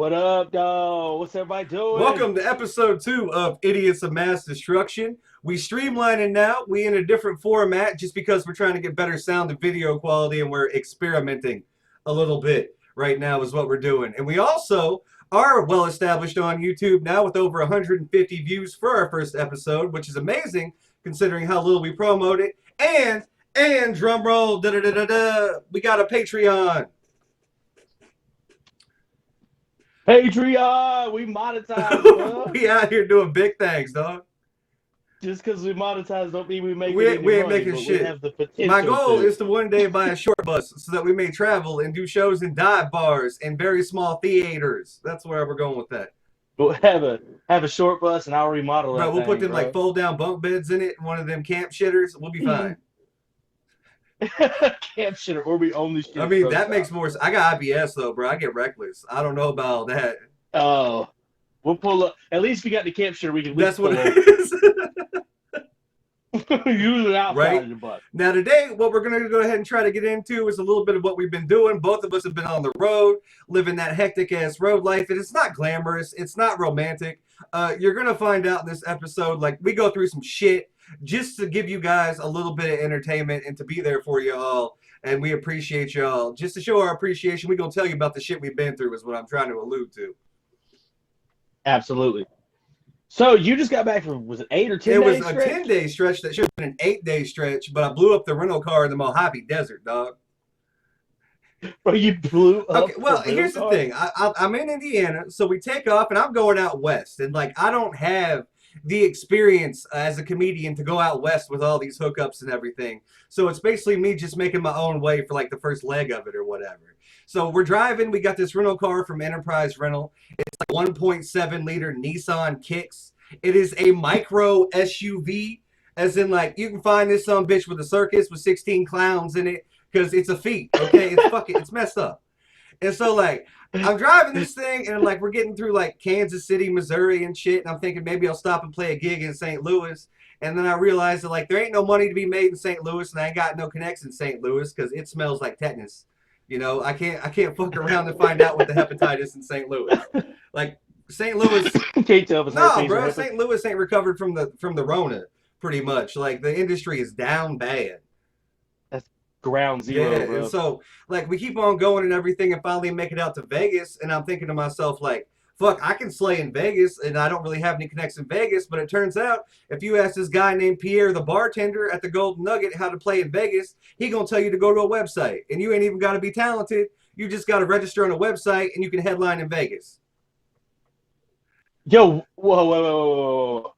What up, dog? What's everybody doing? Welcome to episode 2 of Idiots of Mass Destruction. We streamlining now. We in a different format just because we're trying to get better sound and video quality, and we're experimenting a little bit right now is what we're doing. And we also are well established on YouTube now with over 150 views for our first episode, which is amazing considering how little we promote it. And drum roll, da da da da da, we got a Patreon. Patreon, we monetize, bro. We out here doing big things, dog. Just because we monetize don't mean we make We any ain't money, making but shit. we have the potential. My goal to. is to one day buy a short bus so that we may travel and do shows in dive bars and very small theaters. That's where we're going with that. We'll have a short bus and I'll remodel that. Bro, we'll put them bro. like fold down bunk beds in it, one of them camp shitters. We'll be fine. Camp shitter, or we only shit. I mean, that makes more sense. I got IBS though, bro. I get reckless. I don't know about all that. Oh, we'll pull up. At least we got the camp shitter. We can. That's what it is. Use it outside Right? of the bus. Now today, what we're going to go ahead and try to get into is a little bit of what we've been doing. Both of us have been on the road, living that hectic-ass road life. And it's not glamorous. It's not romantic. You're going to find out in this episode, like, we go through some shit just to give you guys a little bit of entertainment and to be there for you all. And we appreciate y'all. Just to show our appreciation, we're going to tell you about the shit we've been through is what I'm trying to allude to. Absolutely. So you just got back from, was it 8 or 10 It was days a stretch? 10-day stretch that should have been an 8-day stretch, but I blew up the rental car in the Mojave Desert, dog. Bro, you blew up. Okay, well, the here's the car? thing. I'm in Indiana, so we take off, and I'm going out west. And, like, I don't have the experience as a comedian to go out west with all these hookups and everything. So it's basically me just making my own way for, like, the first leg of it or whatever. So we're driving. We got this rental car from Enterprise Rental. It's like 1.7-liter Nissan Kicks. It is a micro SUV, as in, like, you can find this some bitch with a circus with 16 clowns in it because it's a feat, okay? It's messed up. And so, like, I'm driving this thing, and, like, we're getting through, like, Kansas City, Missouri and shit, and I'm thinking maybe I'll stop and play a gig in St. Louis. And then I realized that, like, there ain't no money to be made in St. Louis, and I ain't got no connects in St. Louis because it smells like tetanus. You know, I can't fuck around and find out what the hepatitis in St. Louis. Like, St. Louis. Can't tell if it's No, herpes or bro. herpes. St. Louis ain't recovered from the Rona, pretty much. Like, the industry is down bad. That's ground zero, Yeah, bro. and so, like, we keep on going and everything, and finally make it out to Vegas, and I'm thinking to myself, like, fuck, I can slay in Vegas, and I don't really have any connects in Vegas, but it turns out, if you ask this guy named Pierre, the bartender at the Golden Nugget, how to play in Vegas, he gonna tell you to go to a website, and you ain't even gotta be talented. You just gotta register on a website, and you can headline in Vegas. Yo, whoa.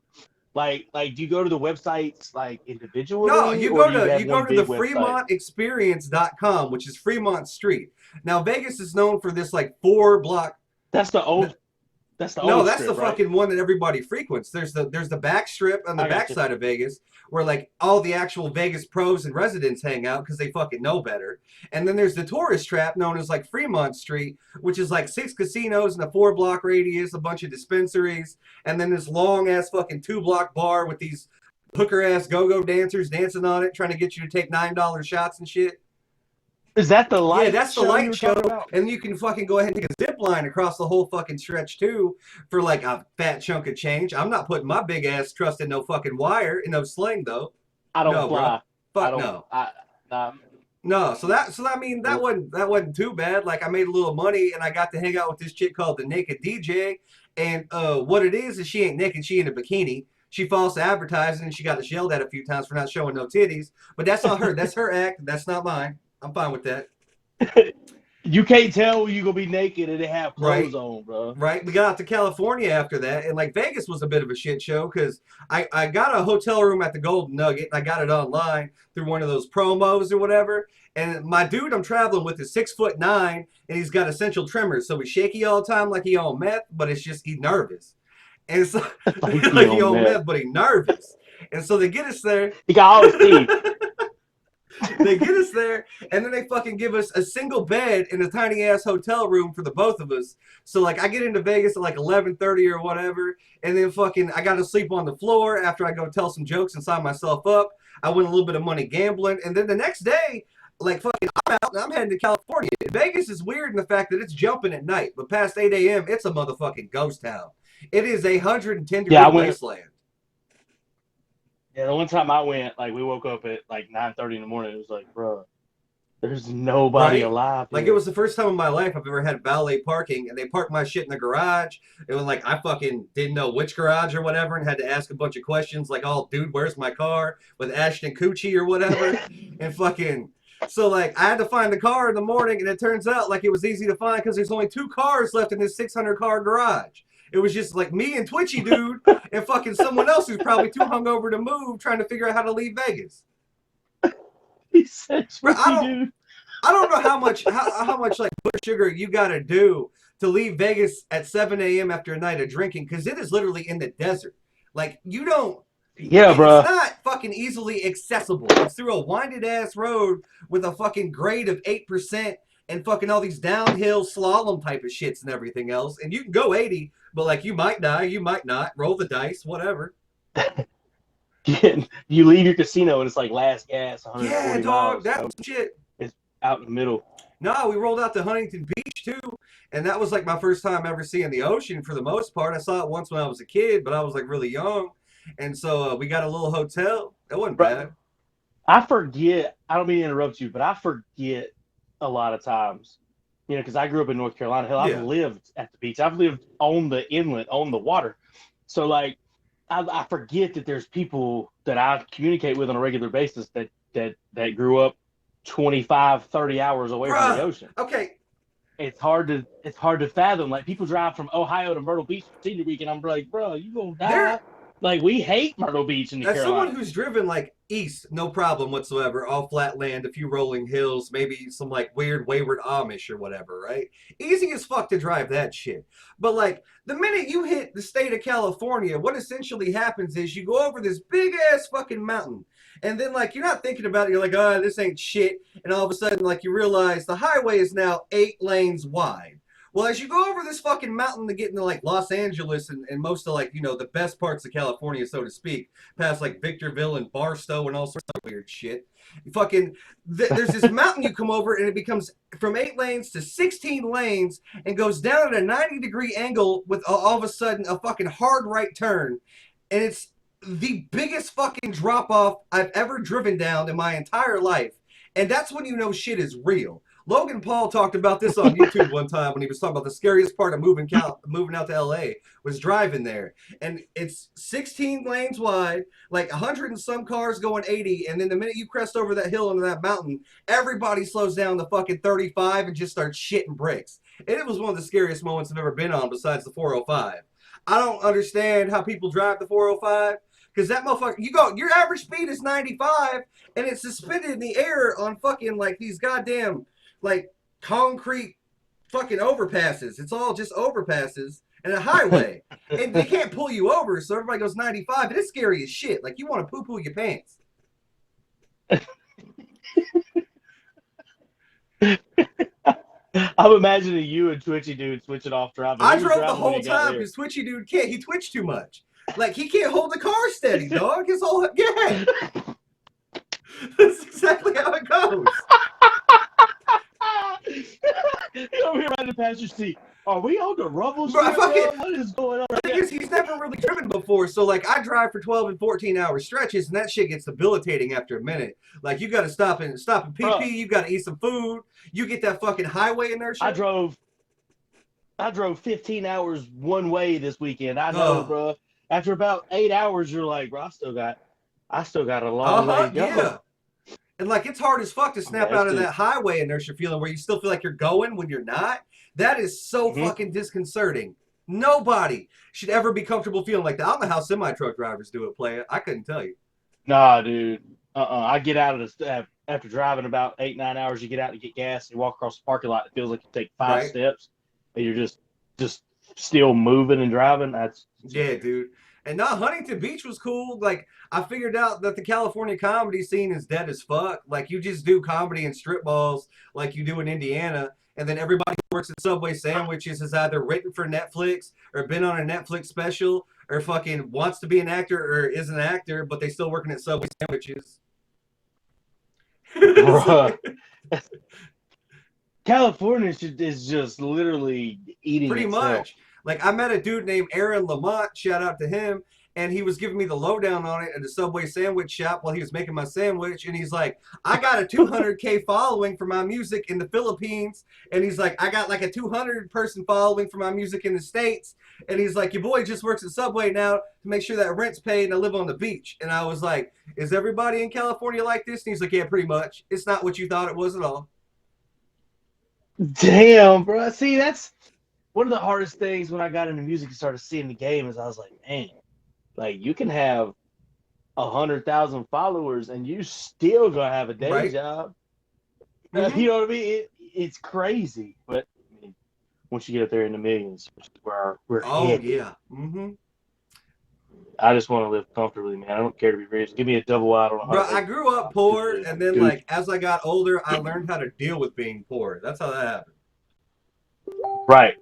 Like, do you go to the websites like individually? No, you or go do to have you one go to the big website? FremontExperience.com, which is Fremont Street. Now Vegas is known for this like 4-block. That's the old. That's the No, old that's strip, the right? fucking one that everybody frequents. There's the back strip on the I gotcha. backside of Vegas where like all the actual Vegas pros and residents hang out because they fucking know better. And then there's the tourist trap known as like Fremont Street, which is like 6 casinos in a 4-block radius, a bunch of dispensaries, and then this long ass fucking 2-block bar with these hooker ass go-go dancers dancing on it, trying to get you to take $9 shots and shit. Is that the light? Yeah, that's the show you light were show, talking about? and you can fucking go ahead and take a zip line across the whole fucking stretch too for like a fat chunk of change. I'm not putting my big ass trust in no fucking wire, in no sling though. I don't No, bro. fly. Fuck I don't, no. No, so I mean that wasn't too bad. Like I made a little money and I got to hang out with this chick called the Naked DJ. And what it is she ain't naked, she in a bikini. She false advertising and she got yelled at a few times for not showing no titties. But that's not her. That's her act. That's not mine. I'm fine with that. You can't tell when you gonna be naked and they have clothes Right. on, bro. Right, we got out to California after that, and like Vegas was a bit of a shit show because I got a hotel room at the Golden Nugget. And I got it online through one of those promos or whatever. And my dude I'm traveling with is 6'9", and he's got essential tremors, so he's shaky all the time like he on meth, but it's just he's nervous. And so like he on meth, but he nervous. And so they get us there. He got all his teeth. They get us there, and then they fucking give us a single bed in a tiny ass hotel room for the both of us. So like I get into Vegas at like 11:30 or whatever, and then fucking I got to sleep on the floor after I go tell some jokes and sign myself up. I win a little bit of money gambling, and then the next day Like fucking, I'm out and I'm heading to California. Vegas is weird in the fact that it's jumping at night, but past 8 a.m., it's a motherfucking ghost town. It is a 110-degree wasteland. Yeah, the one time I went, like, we woke up at like 9:30 in the morning. It was like, bro, there's nobody alive here. Like, it was the first time in my life I've ever had valet parking, and they parked my shit in the garage. It was like I fucking didn't know which garage or whatever, and had to ask a bunch of questions like, "Oh, dude, where's my car?" with Ashton Kutcher or whatever, and fucking. So like I had to find the car in the morning, and it turns out like it was easy to find because there's only 2 cars left in this 600 car garage. It was just like me and Twitchy dude and fucking someone else who's probably too hungover to move, trying to figure out how to leave Vegas. He said, dude. I don't know how much like blood sugar you gotta do to leave Vegas at 7 a.m. after a night of drinking, because it is literally in the desert. Like you don't. Yeah, bro. It's not fucking easily accessible. It's through a winded ass road with a fucking grade of 8% and fucking all these downhill slalom type of shits and everything else. And you can go 80, but like you might die, you might not. Roll the dice, whatever. You leave your casino and it's like last gas, 140 yeah, dog, that was shit. It's out in the middle. No, we rolled out to Huntington Beach too, and that was like my first time ever seeing the ocean for the most part. I saw it once when I was a kid, but I was like really young, and so we got a little hotel. That wasn't bad. I forget. I don't mean to interrupt you, but I forget a lot of times. You know, because I grew up in North Carolina. Hell, I've lived at the beach. I've lived on the inlet, on the water. So like, I forget that there's people that I communicate with on a regular basis that grew up 25, 30 hours away from the ocean. Okay. It's hard to fathom. Like, people drive from Ohio to Myrtle Beach for senior week, and I'm like, bro, you gonna die. Like, we hate Myrtle Beach in the Carolinas. As someone who's driven like east, no problem whatsoever, all flat land, a few rolling hills, maybe some like weird wayward Amish or whatever, right? Easy as fuck to drive that shit. But like the minute you hit the state of California, what essentially happens is you go over this big ass fucking mountain. And then like you're not thinking about it, you're like, oh, this ain't shit. And all of a sudden, like, you realize the highway is now 8 lanes wide. Well, as you go over this fucking mountain to get into like Los Angeles and most of like, you know, the best parts of California, so to speak, past like Victorville and Barstow and all sorts of weird shit. There's this mountain you come over and it becomes from 8 lanes to 16 lanes and goes down at a 90-degree angle with all of a sudden a fucking hard right turn. And it's the biggest fucking drop off I've ever driven down in my entire life. And that's when you know shit is real. Logan Paul talked about this on YouTube one time when he was talking about the scariest part of moving out to LA was driving there. And it's 16 lanes wide, like 100 and some cars going 80. And then the minute you crest over that hill into that mountain, everybody slows down to fucking 35 and just starts shitting bricks. And it was one of the scariest moments I've ever been on besides the 405. I don't understand how people drive the 405. Because that motherfucker, your average speed is 95 and it's suspended in the air on fucking like these goddamn like concrete fucking overpasses. It's all just overpasses and a highway. And they can't pull you over, so everybody goes 95. And it's scary as shit. Like, you want to poo-poo your pants. I'm imagining you and Twitchy Dude switching off driving. I drove the whole time because Twitchy Dude can't. He twitched too much. Like, he can't hold the car steady, dog. His whole... Yeah. That's exactly how it goes. Over here in the passenger seat. Are we on the rubble? What is going on? He's never really driven before, so like I drive for 12 and 14-hour stretches, and that shit gets debilitating after a minute. Like, you got to stop and pee. You got to eat some food. You get that fucking highway inertia. I drove 15 hours one way this weekend. I know, bro. After about 8 hours, you're like, bro, I still got a long way to go. Yeah. And like, it's hard as fuck to snap out of that highway inertia feeling where you still feel like you're going when you're not. That is so fucking disconcerting. Nobody should ever be comfortable feeling like that. I don't know how semi-truck drivers do it, play it. I couldn't tell you. Nah, dude. I get out of the after driving about 8-9 hours. You get out to get gas and you walk across the parking lot. It feels like you take 5 steps, and you're just still moving and driving. Yeah, dude. And Huntington Beach was cool. Like, I figured out that the California comedy scene is dead as fuck. Like, you just do comedy and strip balls like you do in Indiana. And then everybody who works at Subway Sandwiches is either written for Netflix or been on a Netflix special or fucking wants to be an actor or is an actor, but they still working at Subway Sandwiches. Bruh. California is just literally eating Pretty itself. much. Like I met a dude named Aaron Lamont, shout out to him, and he was giving me the lowdown on it at the Subway sandwich shop while he was making my sandwich, and he's like, I got a 200K following for my music in the Philippines, and he's like, I got like a 200-person following for my music in the States, and he's like, your boy just works at Subway now to make sure that rent's paid and I live on the beach. And I was like, is everybody in California like this? And he's like, yeah, pretty much. It's not what you thought it was at all. Damn, bro. See, that's one of the hardest things when I got into music and started seeing the game is I was like, man, like you can have 100,000 followers and you still gonna have a day Right. job. Mhm. You know what I mean? It's crazy, but I mean, once you get up there in the millions, which is where we're Oh headed, yeah. Mm-hmm. I just want to live comfortably, man. I don't care to be rich. Give me a double wide on a Bro, I heartbeat. grew up poor, and then Dude. like as I got older, I learned how to deal with being poor. That's how that happened. Right.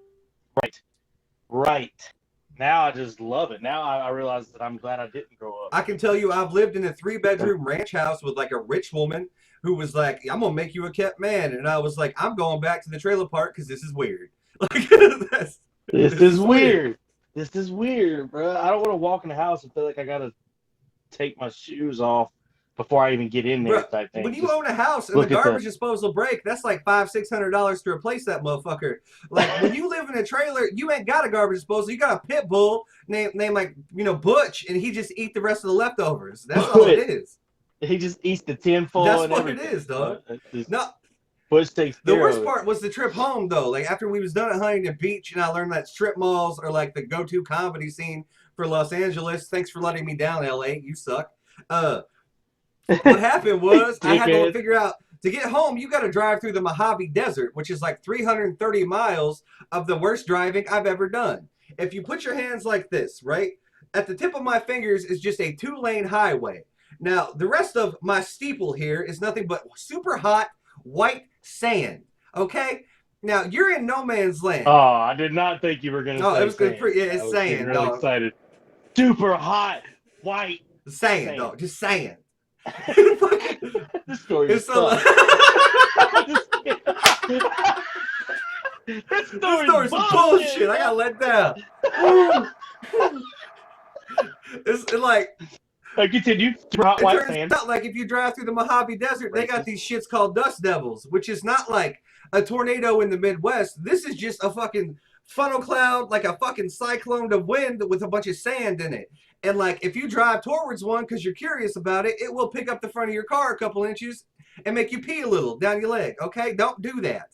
Now I just love it. Now I realize that I'm glad I didn't grow up. I can tell you, I've lived in a 3-bedroom ranch house with like a rich woman who was like, "I'm gonna make you a kept man," and I was like, "I'm going back to the trailer park because this is weird." Like, This is weird. This is weird, bro. I don't want to walk in the house and feel like I gotta take my shoes off before I even get in there. Bro, type thing. when you Just own a house and the garbage disposal break, that's like $500-$600 to replace that motherfucker. Like when you live in a trailer, you ain't got a garbage disposal. You got a pit bull named like Butch, and he just eat the rest of the leftovers. That's all it is. He just eats the tinfoil. That's and what everything. it is, dog. No. Butch takes The care worst of it. part was the trip home, though. Like after we was done at Huntington Beach, and I learned that strip malls are like the go-to comedy scene for Los Angeles. Thanks for letting me down, LA. You suck. What happened was I had to figure out to get home. You got to drive through the Mojave Desert, which is like 330 miles of the worst driving I've ever done. If you put your hands like this, right, at the tip of my fingers is just a 2-lane highway. Now the rest of my steeple here is nothing but super hot white sand. Okay. Now you're in no man's land. Oh, I did not think you were gonna. Oh, say it was good. sand. Yeah, it's sand. Really dog. excited. Super hot white sand, dog. Just sand. This story is so, this story's bullshit. I got let down. It's like continue. Super hot white sand. Out like if you drive through the Mojave Desert, they got these shits called dust devils, which is not like a tornado in the Midwest. This is just a fucking funnel cloud, like a fucking cyclone of wind with a bunch of sand in it. And like if you drive towards one because you're curious about it, it will pick up the front of your car a couple inches and make you pee a little down your leg. Okay, don't do that.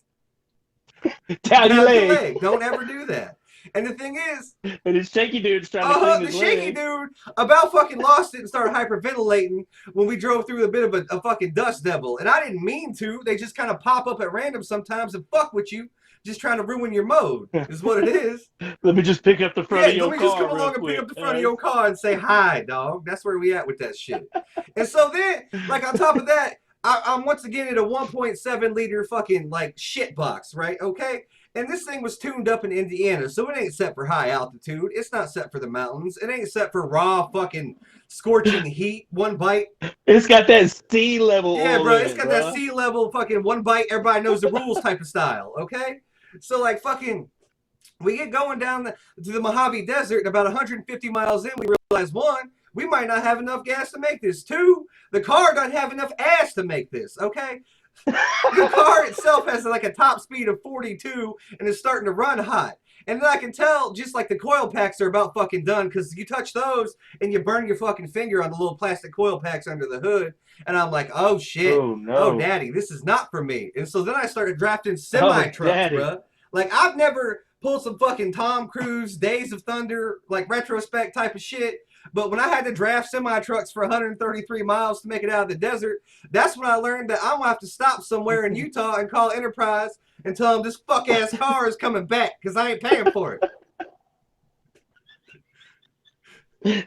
down your leg. Don't ever do that. And the thing is, and his shaky dude's trying to clean his the shaky dude about fucking lost it and started hyperventilating when we drove through a bit of a fucking dust devil. And I didn't mean to. They just kind of pop up at random sometimes and fuck with you, just trying to ruin your mode. Is what it is. Let me just pick up the front of your car. Let me just come along and pick up the front of your car and say hi, dog. That's where we at with that shit. And so then, like on top of that, I'm once again in a 1.7 liter fucking like shit box, right? Okay. And this thing was tuned up in Indiana, so it ain't set for high altitude. It's not set for the mountains. It ain't set for raw fucking scorching heat. One bite. It's got that sea level. Yeah, bro. It's got that sea level fucking one bite. Everybody knows the rules type of style. Okay. So like fucking, we get going down to the Mojave Desert, and about 150 miles in, we realize 1, we might not have enough gas to make this. 2, the car doesn't have enough ass to make this. Okay. The car itself has like a top speed of 42 and is starting to run hot. And then I can tell just like the coil packs are about fucking done because you touch those and you burn your fucking finger on the little plastic coil packs under the hood. And I'm like, oh shit. Oh, no. Oh, daddy, this is not for me. And so then I started drafting semi-trucks, bro. Like I've never pulled some fucking Tom Cruise, Days of Thunder, like retrospect type of shit. But when I had to draft semi-trucks for 133 miles to make it out of the desert, that's when I learned that I'm going to have to stop somewhere in Utah and call Enterprise and tell them this fuck-ass car is coming back because I ain't paying for it.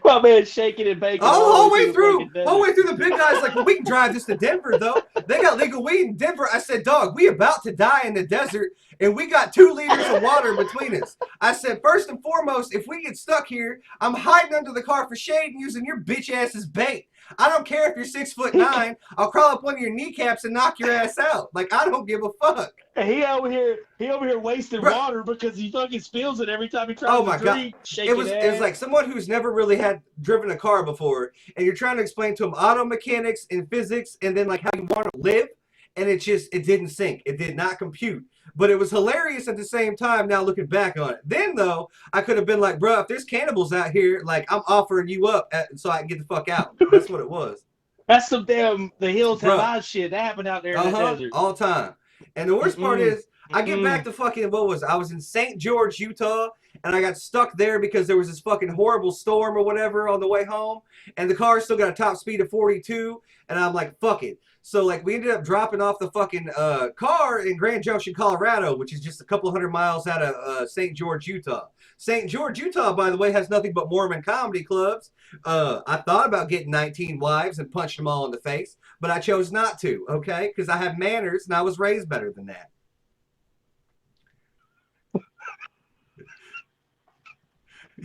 My man shaking and baking. All the way through the big guys like, well, we can drive this to Denver, though. They got legal weed in Denver. I said, dog, we about to die in the desert, and we got 2 liters of water between us. I said, first and foremost, if we get stuck here, I'm hiding under the car for shade and using your bitch ass as bait. I don't care if you're 6'9". I'll crawl up one of your kneecaps and knock your ass out. Like, I don't give a fuck. And he over here wasting water because he fucking spills it every time he tries to drink. It was like someone who's never really driven a car before, and you're trying to explain to him auto mechanics and physics, and then like how you want to live, and it didn't sync. It did not compute. But it was hilarious at the same time now looking back on it. Then, though, I could have been like, bro, if there's cannibals out here, like, I'm offering you up so I can get the fuck out. That's what it was. That's some damn the hills have eyes shit that happened out there in the desert. All the time. And the worst part is, I get back to fucking, I was in St. George, Utah, and I got stuck there because there was this fucking horrible storm or whatever on the way home, and the car still got a top speed of 42, and I'm like, fuck it. So, like, we ended up dropping off the fucking car in Grand Junction, Colorado, which is just a couple 100 miles out of St. George, Utah. St. George, Utah, by the way, has nothing but Mormon comedy clubs. I thought about getting 19 wives and punching them all in the face, but I chose not to, okay? Because I have manners, and I was raised better than that.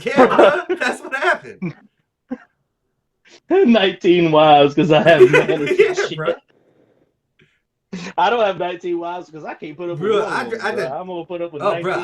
Yeah, bro, that's what happened. 19 wives because I have manners. Yeah, bro. I don't have 19 wives because I can't put up with one. I'm gonna put up with 19. Bro,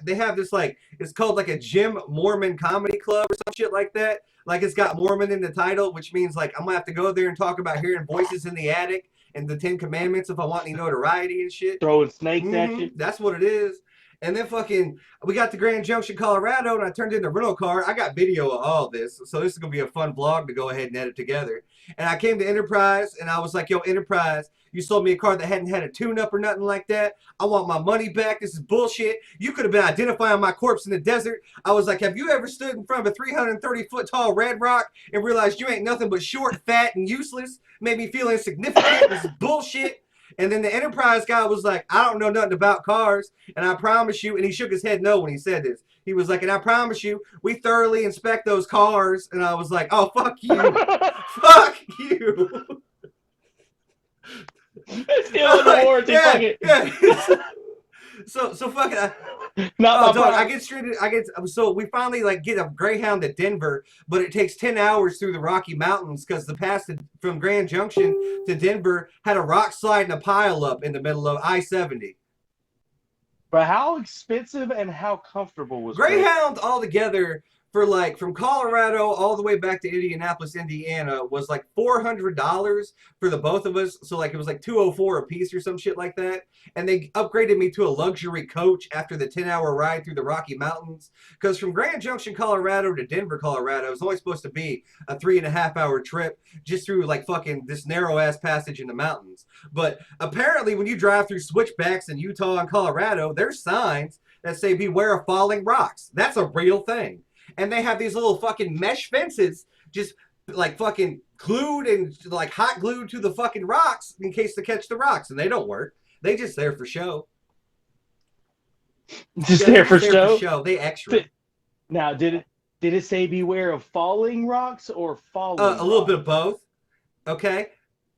they have this, like, it's called like a Gym Mormon Comedy Club or some shit like that. Like, it's got Mormon in the title, which means like I'm gonna have to go there and talk about hearing voices in the attic and the 10 Commandments if I want any notoriety and shit. Throwing snakes at you. That's what it is. And then fucking, we got to Grand Junction, Colorado, and I turned in the rental car. I got video of all this, so this is going to be a fun vlog to go ahead and edit together. And I came to Enterprise, and I was like, yo, Enterprise, you sold me a car that hadn't had a tune-up or nothing like that. I want my money back. This is bullshit. You could have been identifying my corpse in the desert. I was like, have you ever stood in front of a 330-foot-tall red rock and realized you ain't nothing but short, fat, and useless? Made me feel insignificant. This is bullshit. And then the Enterprise guy was like, I don't know nothing about cars, and I promise you, and he shook his head no when he said this. He was like, and I promise you, we thoroughly inspect those cars. And I was like, oh, fuck you. Fuck you. It's still in the warranty. Yeah. So fucking. So we finally like get a Greyhound to Denver, but it takes 10 hours through the Rocky Mountains because the pass from Grand Junction to Denver had a rock slide and a pile up in the middle of I-70. But how expensive and how comfortable was Greyhound altogether? For like from Colorado all the way back to Indianapolis, Indiana was like $400 for the both of us. So like it was like $204 a piece or some shit like that. And they upgraded me to a luxury coach after the 10-hour ride through the Rocky Mountains. Because from Grand Junction, Colorado to Denver, Colorado, it was only supposed to be a 3.5-hour trip just through like fucking this narrow ass passage in the mountains. But apparently when you drive through switchbacks in Utah and Colorado, there's signs that say beware of falling rocks. That's a real thing. And they have these little fucking mesh fences just like fucking glued and like hot glued to the fucking rocks in case to catch the rocks. And they don't work. They just there for show. Just there for show? They extra. Now, did it say beware of falling rocks or falling a little bit of both. Okay.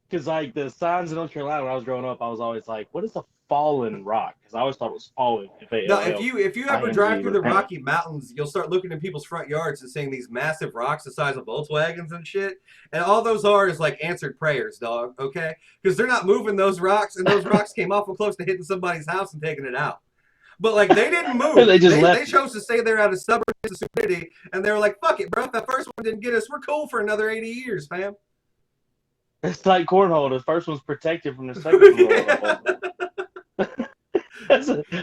Because like the signs in North Carolina when I was growing up, I was always like, what is a fallen rock? Because I always thought it was falling. No, if you ever drive through the Rocky Mountains, you'll start looking in people's front yards and seeing these massive rocks the size of Volkswagens and shit. And all those are is like answered prayers, dog. Okay, because they're not moving those rocks, and those rocks came awful close to hitting somebody's house and taking it out. But like they didn't move. They chose to stay there out of stubbornness and stupidity, and they were like, "Fuck it, bro. If that first one didn't get us, we're cool for another 80 years, fam." It's like cornhole. The first one's protected from the second one.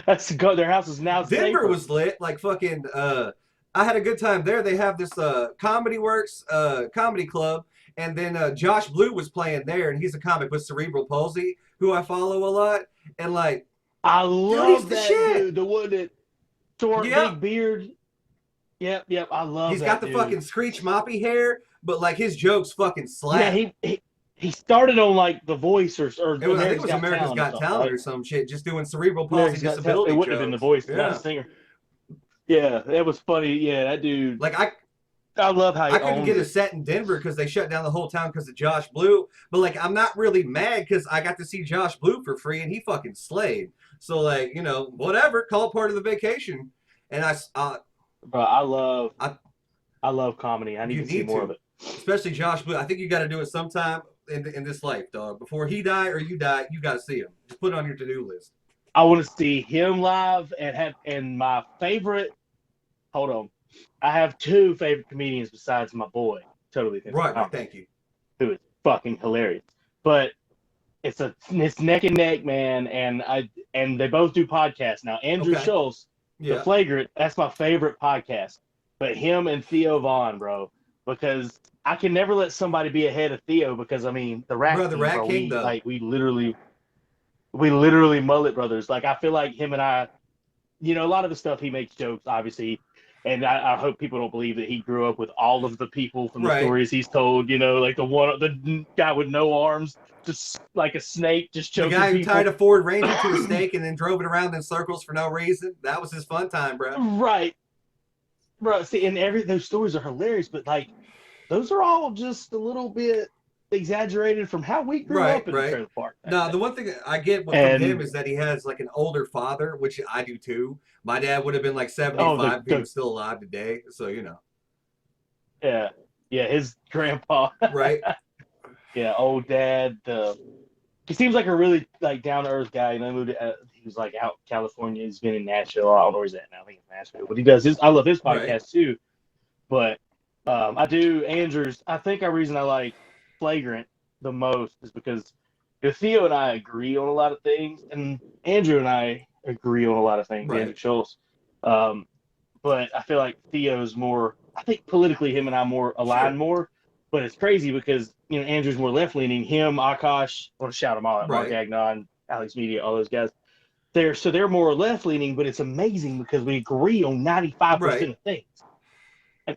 That's their house is now Denver safer. Was lit. Like fucking. I had a good time there. They have this Comedy Works comedy club, and then Josh Blue was playing there, and he's a comic with cerebral palsy who I follow a lot, and like. I love that dude. The one that short, big beard. Yep. I love. He's got the fucking Screech Moppy hair, but like his jokes fucking slap. Yeah, he started on like The Voice or I think it was America's Got Talent or some shit, just doing cerebral palsy disability. It wouldn't have been The Voice, not a singer. Yeah, that was funny. Yeah, that dude. Like I love how he I couldn't get owns a it. set in Denver because they shut down the whole town because of Josh Blue. But like, I'm not really mad because I got to see Josh Blue for free and he fucking slayed. So like, whatever, call it part of the vacation. And Bro, I I love comedy. I need you to see need more of to, it. especially Josh Blue. I think you got to do it sometime in this life, dog. Before he die or you die, you got to see him. Just put it on your to do list. I want to see him live and my favorite. Hold on, I have two favorite comedians besides my boy, totally offensive Right. comic, Thank you. who is fucking hilarious. But it's neck and neck, man, and they both do podcasts now. Andrew Okay. Schultz, The Yeah. Flagrant, that's my favorite podcast. But him and Theo Vaughn, bro, because I can never let somebody be ahead of Theo because I mean the Rat Bro, the King, Rat bro. King though. We literally mullet brothers. Like I feel like him and I, a lot of the stuff he makes jokes, obviously, and I hope people don't believe that he grew up with all of the people from the Right. stories he's told. Like the guy with no arms, just like a snake, just The choking guy who tied people. a Ford Ranger to a stake and then drove it around in circles for no reason. That was his fun time, bro. Right, bro. See, and those stories are hilarious, but like those are all just a little bit exaggerated from how we grew Right, up in the right. trailer park back No, then. the one thing I get from him And is that he has like an older father, which I do too. My dad would have been like oh, 75 if he was still alive today. So, yeah, yeah, his grandpa. Right, Yeah, old dad. He seems like a really like down to earth guy. He was like out in California. He's been in Nashville. I don't know where he's at now. I think it's Nashville. But he does his. I love his right, podcast too. But I do Andrews. I think our reason I like Flagrant the most is because Theo and I agree on a lot of things, and Andrew and I agree on a lot of things. Andrew right. Schultz. Um, but I feel like Theo's more. I think politically, him and I more align Sure. more. But it's crazy because Andrew's more left leaning. Him, Akash, I want to shout them all out. Mark Right. Agnon, Alex Media, all those guys. They're more left leaning, but it's amazing because we agree on 95% Right. of things.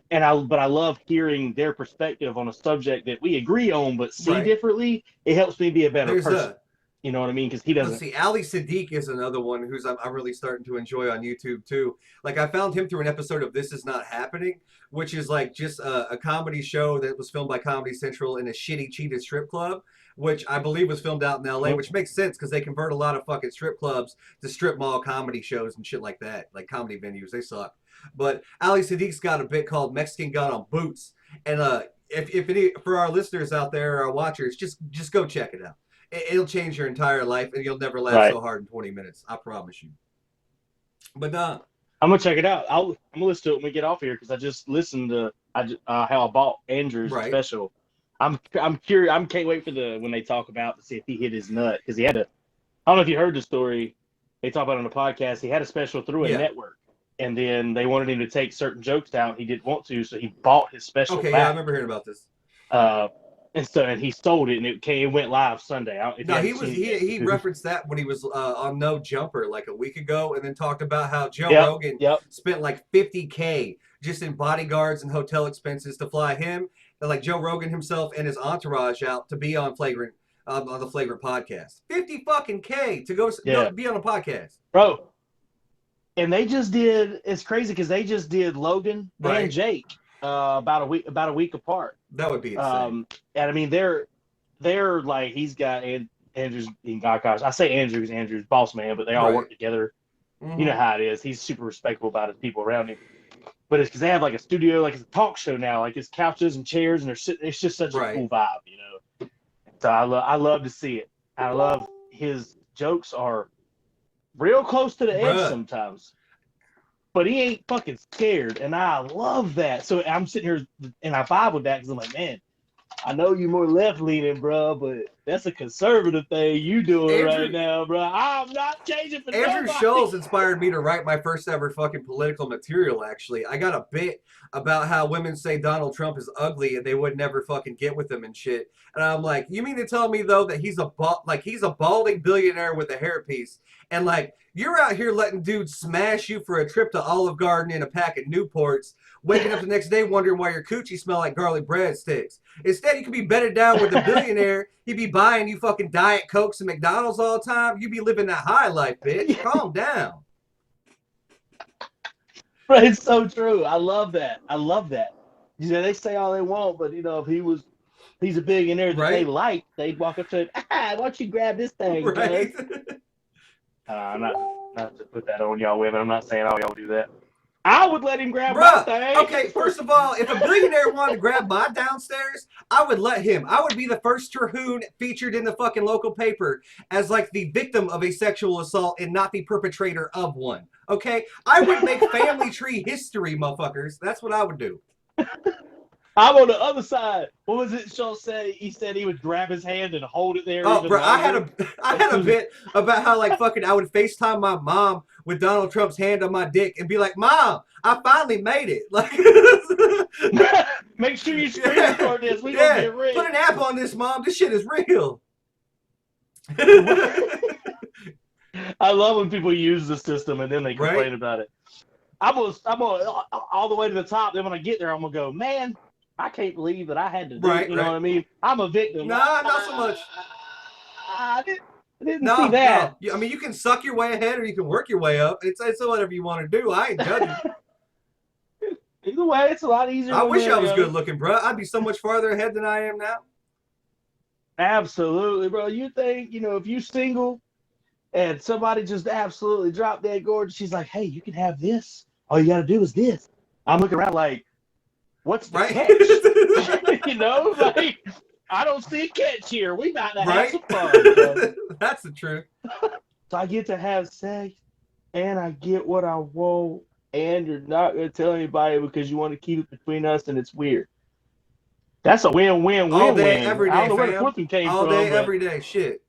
But I love hearing their perspective on a subject that we agree on but see Right. differently. It helps me be a better There's person. You know what I mean? Because he let's doesn't. see, Ali Sadiq is another one who's I'm really starting to enjoy on YouTube too. Like I found him through an episode of This Is Not Happening, which is like just a comedy show that was filmed by Comedy Central in a shitty cheated strip club, which I believe was filmed out in LA, which makes sense because they convert a lot of fucking strip clubs to strip mall comedy shows and shit like that, like comedy venues. They suck. But Ali Sadiq's got a bit called Mexican Got on Boots, and if any for our listeners out there, our watchers, just go check it out. It'll change your entire life, and you'll never laugh Right. so hard in 20 minutes. I promise you. But I'm gonna check it out. I'm gonna listen to it when we get off here because I just listened to how I bought Andrew's right, special. I'm curious. I can't wait for when they talk about to see if he hit his nut because he had to. I don't know if you heard the story. They talk about it on the podcast. He had a special through a yeah, network, and then they wanted him to take certain jokes out. He didn't want to, so he bought his special okay, yeah, I back. remember hearing about this. And he sold it, and it went live Sunday. No, he referenced that when he was on No Jumper like a week ago, and then talked about how Joe Rogan spent like $50K just in bodyguards and hotel expenses to fly him, and like Joe Rogan himself and his entourage out to be on on the Flagrant podcast. 50 fucking K to go be on a podcast, bro. And they just did. It's crazy because they just did Logan and Jake about a week apart. That would be insane. And I mean, they're like he's got Andrew's. Gosh, I say Andrew because Andrew's boss man, but they all work together. Mm-hmm. You know how it is. He's super respectful about his people around him. But it's because they have like a studio, like it's a talk show now. Like it's couches and chairs, and they're sitting. It's just such a cool vibe, So I love to see it. I love his jokes are real close to the edge sometimes. But he ain't fucking scared, and I love that. So I'm sitting here and I vibe with that because I'm like, man, I know you're more left leaning, bro, but that's a conservative thing you doing right now, bro. I'm not changing for Andrew Schultz inspired me to write my first ever fucking political material. Actually, I got a bit about how women say Donald Trump is ugly and they would never fucking get with him and shit. And I'm like, you mean to tell me though that he's a balding billionaire with a hairpiece, and like you're out here letting dudes smash you for a trip to Olive Garden and a pack of Newports, waking up the next day wondering why your coochie smell like garlic breadsticks. Instead, you could be bedded down with a billionaire. He'd be buying you fucking Diet Cokes and McDonald's all the time. You'd be living that high life, bitch. Calm down. Right, it's so true. I love that. You know, they say all they want, but if he's a billionaire that they Right. like, they'd walk up to him, why don't you grab this thing, Right. cuz? Not to put that on y'all women. I'm not saying all y'all do that. I would let him grab my Bruh, thing. okay, first of all, if a billionaire wanted to grab my downstairs, I would let him. I would be the first Terhune featured in the fucking local paper as like the victim of a sexual assault and not the perpetrator of one. Okay? I would make family tree history, motherfuckers. That's what I would do. I'm on the other side. What was it Shaw said? He said he would grab his hand and hold it there Oh, even bro, longer. I had a bit about how like fucking I would FaceTime my mom with Donald Trump's hand on my dick and be like, "Mom, I finally made it." Like, Make sure you screen record this. We gonna yeah, get rich. put an app on this, Mom. This shit is real. I love when people use the system and then they complain Right? about it. I'm gonna all the way to the top. Then when I get there, I'm gonna go, man. I can't believe that I had to do. Right, You know right. what I mean? I'm a victim. Nah, not so much. I didn't see No, that. no. I mean, you can suck your way ahead or you can work your way up. It's whatever you want to do. I ain't judging. Either way, it's a lot easier. I wish I was together. good looking, bro. I'd be so much farther ahead than I am now. Absolutely, bro. You think, if you single and somebody just absolutely dropped dead gorgeous, she's like, hey, you can have this. All you got to do is this. I'm looking around like, what's the Right? catch? Like, I don't see a catch here. We about to have some fun. That's the truth. So I get to have sex and I get what I want, and you're not going to tell anybody because you want to keep it between us and it's weird. That's a win-win-win-win. All day, every day, I don't know fam. where the fourth one came All from. day, every day. Shit.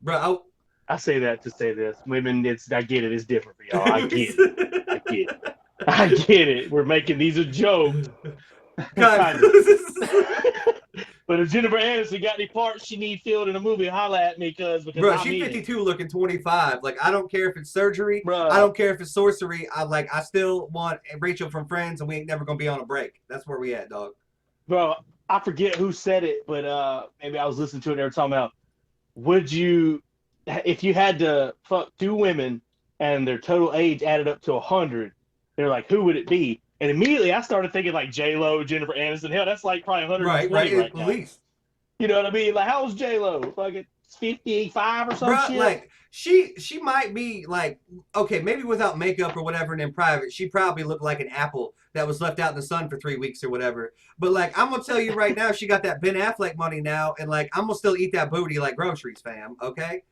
Bro, I say that to say this. Women, I get it. It's different for y'all. I get it. I get it. We're making these a joke. Kind of. But if Jennifer Aniston got any parts she need filled in a movie, holla at me, because bro, she's 52 looking 25. Like, I don't care if it's surgery. Bruh. I don't care if it's sorcery. I still want Rachel from Friends, and we ain't never gonna be on a break. That's where we at, dog. Bro, I forget who said it, but maybe I was listening to it. They were talking about, would you, if you had to fuck two women and their total age added up to 100, they're like, who would it be? And immediately I started thinking like J-Lo, Jennifer Aniston. Hell, that's like probably 120 right now. At least. You know what I mean? Like, how old's J-Lo? Fucking 55 or some shit? Like, she might be like, okay, maybe without makeup or whatever and in private, she probably looked like an apple that was left out in the sun for 3 weeks or whatever. But like, I'm gonna tell you right now, she got that Ben Affleck money now, and like, I'm gonna still eat that booty like groceries, fam. Okay?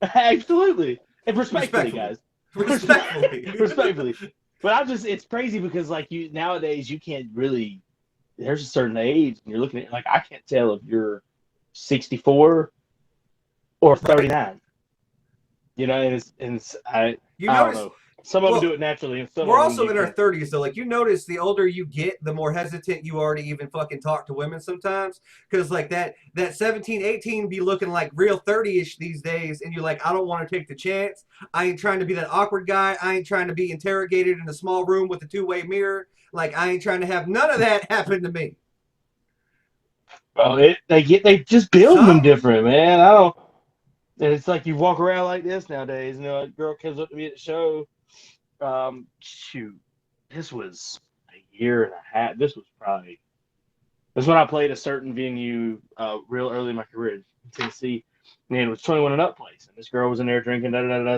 Absolutely. And respectfully, guys. Respectfully. But it's crazy because like nowadays you can't really, there's a certain age and you're looking at, like, I can't tell if you're 64 or 39. I don't know. Some of them do it naturally, and some we're of also in our 30s, though. Like, you notice the older you get, the more hesitant you are to even fucking talk to women sometimes. Because, like, that 17, 18 be looking like real 30-ish these days, and you're like, I don't want to take the chance. I ain't trying to be that awkward guy. I ain't trying to be interrogated in a small room with a two-way mirror. Like, I ain't trying to have none of that happen to me. Well, they just build them different, man. I don't. And it's like you walk around like this nowadays. A girl comes up to me at the show. This was a year and a half. This was when I played a certain venue real early in my career in Tennessee. And it was 21 and up place. And this girl was in there drinking,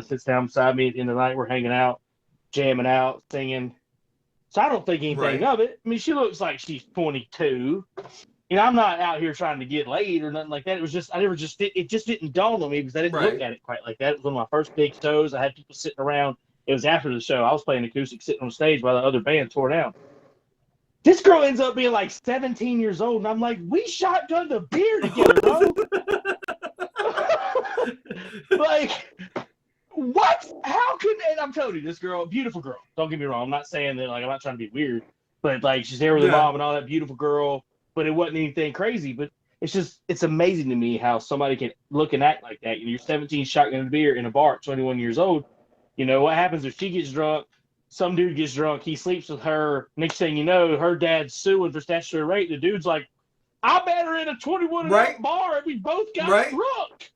sits down beside me at the end of the night. We're hanging out, jamming out, singing. So I don't think anything of it. I mean, she looks like she's 22. I'm not out here trying to get laid or nothing like that. It was just, it just didn't dawn on me because I didn't look at it quite like that. It was one of my first big shows. I had people sitting around. It was after the show. I was playing acoustic, sitting on stage while the other band tore down. This girl ends up being like 17 years old, and I'm like, we shotgunned a beer together, bro. Like, what? How can? And I'm telling you, this girl, beautiful girl. Don't get me wrong. I'm not saying that, like, I'm not trying to be weird, but like, she's there with her mom and all that, beautiful girl. But it wasn't anything crazy. But it's amazing to me how somebody can look and act like that. You're 17, shotgunning a beer in a bar at 21 years old. What happens if she gets drunk? Some dude gets drunk. He sleeps with her. Next thing you know, her dad's suing for statutory rape. The dude's like, I met her in a 21 and up bar, and we both got drunk.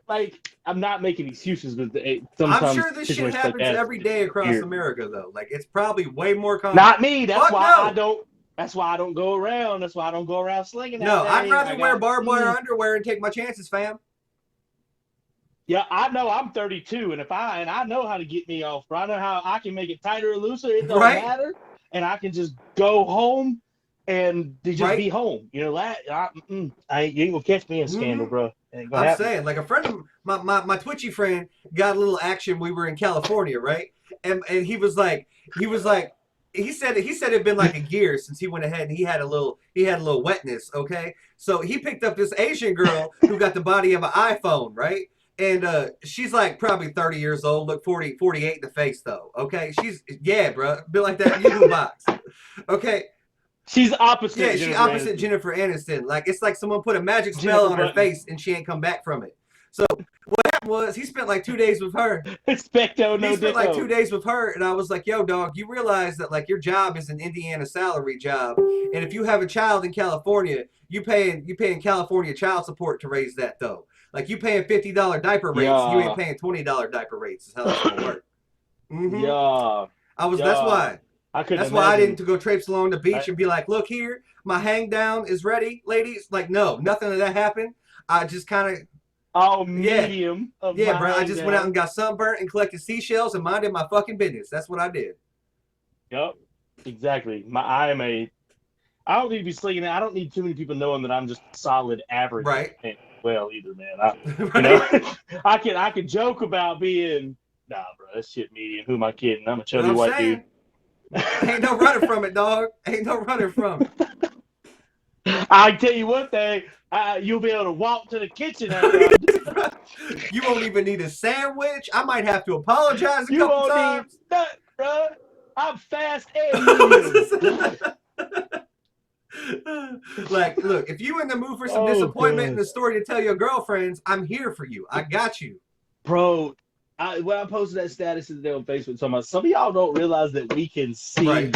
Like, I'm not making excuses, but sometimes I'm sure this shit happens every day across America, though. Like, it's probably way more common. Not me. That's why I don't. That's why I don't go around. That's why I don't go around slinging that No, thing. I'd rather wear barbed wire underwear and take my chances, fam. Yeah, I know I'm 32, and I know how to get me off. I know how I can make it tighter or looser. It don't Right? matter, and I can just go home and to just Right? be home. You know, you ain't gonna catch me in scandal, bro. It ain't gonna I'm happen. saying, like a friend of my Twitchy friend got a little action. We were in California, right? And he said it'd been like a year since he went ahead and he had a little wetness. Okay, so he picked up this Asian girl who got the body of an iPhone, right? And she's like probably 30 years old, look 40, 48 in the face though. Okay, she's bro, be like that Yoo-hoo box. Okay, She's opposite. yeah, she opposite Aniston. Jennifer Aniston. Like it's like someone put a magic spell Jennifer on her Button. face and she ain't come back from it. So what happened was he spent like 2 days with her. Expecto no He spent like dicko. 2 days with her, and I was like, "Yo, dog, you realize that like your job is an Indiana salary job, and if you have a child in California, you paying California child support to raise that though. Like you paying $50 diaper rates, you ain't paying $20 diaper rates. Is how that's gonna work." Mm-hmm. Yeah. That's why. That's why I didn't go traipse along the beach and be like, "Look here, my hang down is ready, ladies." Like, no, nothing of that happened. I just kind of medium. Yeah, bro. I just went out and got sunburnt and collected seashells and minded my fucking business. That's what I did. Yep, exactly. I don't need to be slinging it. I don't need too many people knowing that I'm just solid average. Right. Well, either man. You know, I can joke about being bro. That's shit medium. Who am I kidding? I'm a chubby white dude. Ain't no running from it, dog. Ain't no running from it. I tell you one thing, you'll be able to walk to the kitchen after You won't even need a sandwich. I might have to apologize a couple times. Need nothing, bro. I'm fast and medium. Like, look, if you in the mood for some disappointment and a story to tell your girlfriends, I'm here for you. I got you. Bro, when I posted that status today on Facebook, talking about some of y'all don't realize that we can see. Right.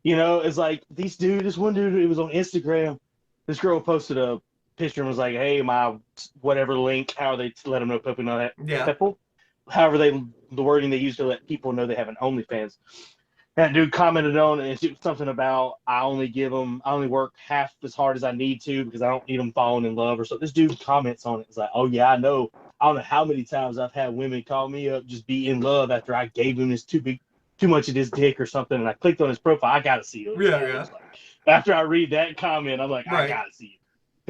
You know, it's like this one dude, it was on Instagram. This girl posted a picture and was like, "Hey, my whatever link, how they let them know people know that people, however the wording they use to let people know they have an OnlyFans." That dude commented on it, and it was something about I only work half as hard as I need to because I don't need them falling in love or so. This dude comments on it. It's like, "Oh yeah, I know. I don't know how many times I've had women call me up just be in love after I gave them this too much of this dick or something, and I clicked on his profile. I gotta see it." Yeah. Like, after I read that comment, I'm like, I gotta see it.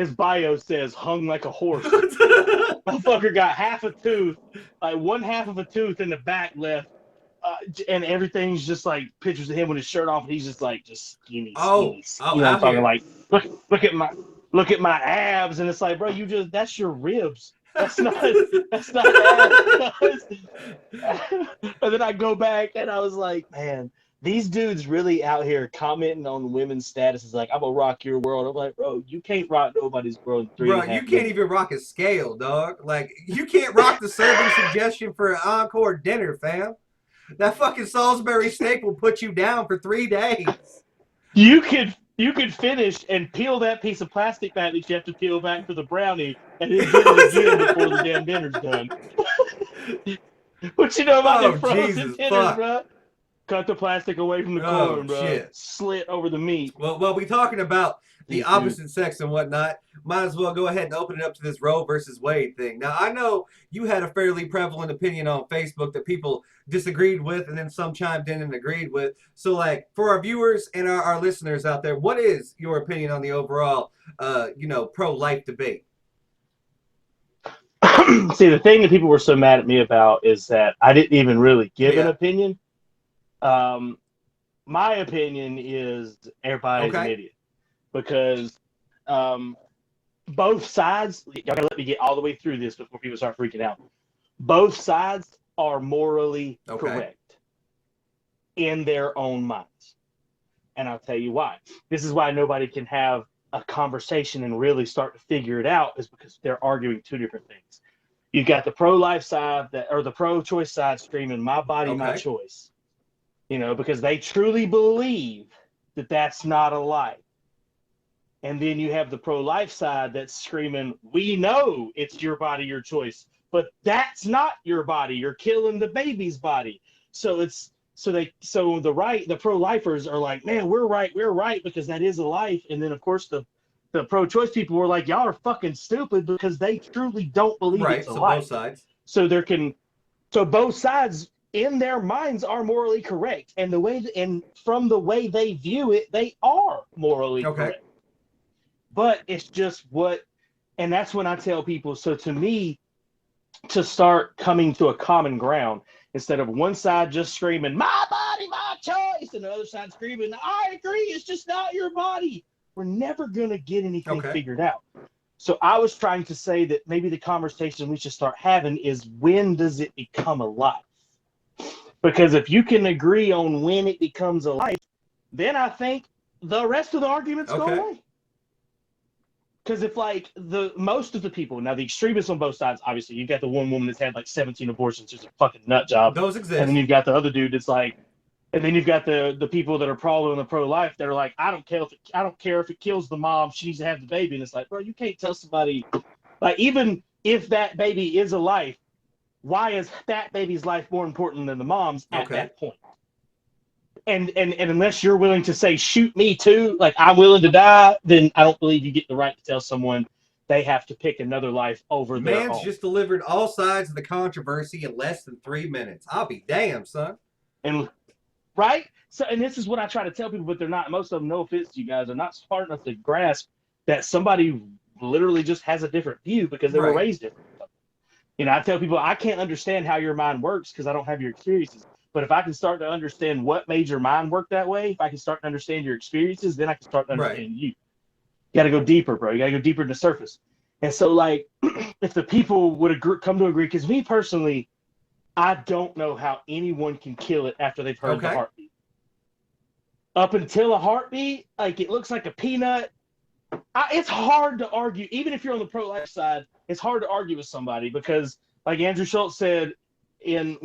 His bio says hung like a horse. Motherfucker got half a tooth, like one half of a tooth in the back left, and everything's just like pictures of him with his shirt off, and he's just skinny. You know, I'm talking like, look at my abs, and it's like, bro, that's your ribs. That's not abs. And then I go back and I was like, man, these dudes really out here commenting on women's statuses like, I'm gonna rock your world. I'm like, bro, you can't rock nobody's world in 3.5 Bro, you can't even rock a scale, dog. Like, you can't rock the serving suggestion for an encore dinner, fam. That fucking Salisbury steak will put you down for 3 days. You could finish and peel that piece of plastic back that you have to peel back for the brownie, and then get it again before the damn dinner's done. What you know about them frozen dinners, bro? Cut the plastic away from the corn, bro. Shit. Slit over the meat. Well, we talking about the opposite sex and whatnot. Might as well go ahead and open it up to this Roe versus Wade thing. Now, I know you had a fairly prevalent opinion on Facebook that people disagreed with, and then some chimed in and agreed with. So, like, for our viewers and our listeners out there, what is your opinion on the overall, pro-life debate? See, the thing that people were so mad at me about is that I didn't even really give an opinion. My opinion is everybody's an idiot because both sides, y'all gotta let me get all the way through this before people start freaking out. Both sides are morally correct in their own minds. And I'll tell you why. This is why nobody can have a conversation and really start to figure it out, is because they're arguing two different things. You've got the pro-life side or the pro-choice side screaming, my body, my choice. You know, because they truly believe that that's not a lie. And then you have the pro-life side that's screaming, we know it's your body, your choice, but that's not your body. You're killing the baby's body. So so the pro-lifers are like, man, we're right because that is a life. And then of course the pro-choice people were like, y'all are fucking stupid because they truly don't believe it's a So life. both sides. So both sides in their minds are morally correct, and from the way they view it, they are morally correct. But it's just and that's when I tell people. So to me, to start coming to a common ground instead of one side just screaming "my body, my choice" and the other side screaming "I agree, it's just not your body," we're never gonna get anything figured out. So I was trying to say that maybe the conversation we should start having is, when does it become a life? Because if you can agree on when it becomes a life, then I think the rest of the arguments go away. Because if like most of the people, now the extremists on both sides, obviously you've got the one woman that's had like 17 abortions, just a fucking nut job. Those exist. And then you've got the other dude that's like, and then you've got the people that are probably on the pro-life that are like, I don't care if it kills the mom, she needs to have the baby. And it's like, bro, you can't tell somebody, like, even if that baby is a life, why is that baby's life more important than the mom's at that point? And unless you're willing to say, shoot me too, like I'm willing to die, then I don't believe you get the right to tell someone they have to pick another life over their own. Man's just delivered all sides of the controversy in less than 3 minutes. I'll be damned, son. And right? So, and this is what I try to tell people, but they're not, most of them, no offense to you guys, are not smart enough to grasp that somebody literally just has a different view because they were raised different. You know, I tell people, I can't understand how your mind works because I don't have your experiences. But if I can start to understand what made your mind work that way, if I can start to understand your experiences, then I can start to understand you. You got to go deeper, bro. You got to go deeper than the surface. And so, like, if the people would come to agree, because me personally, I don't know how anyone can kill it after they've heard the heartbeat. Up until a heartbeat, like, it looks like a peanut. It's hard to argue, even if you're on the pro-life side. It's hard to argue with somebody because, like Andrew Schultz said in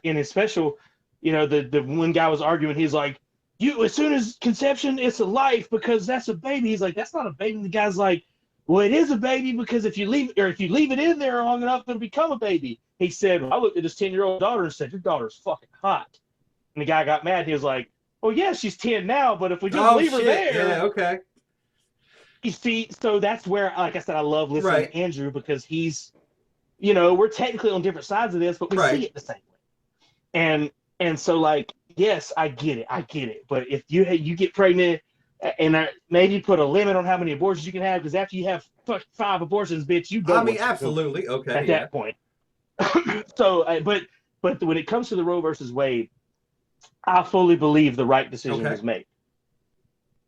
his special, you know, the one guy was arguing. He's like, as soon as conception, it's a life because that's a baby. He's like, that's not a baby. And the guy's like, well, it is a baby because if you leave it in there long enough, it'll become a baby. He said, well, I looked at his 10-year-old daughter and said, your daughter's fucking hot. And the guy got mad. He was like, well, yeah, she's 10 now, but if we just leave her there. You see, so that's where, like I said, I love listening to Andrew because he's, you know, we're technically on different sides of this, but we see it the same way. And so, like, yes, I get it. But if you get pregnant and maybe put a limit on how many abortions you can have, because after you have 5 abortions, bitch, you don't. I mean, absolutely, at that point. So, but when it comes to the Roe versus Wade, I fully believe the right decision was made.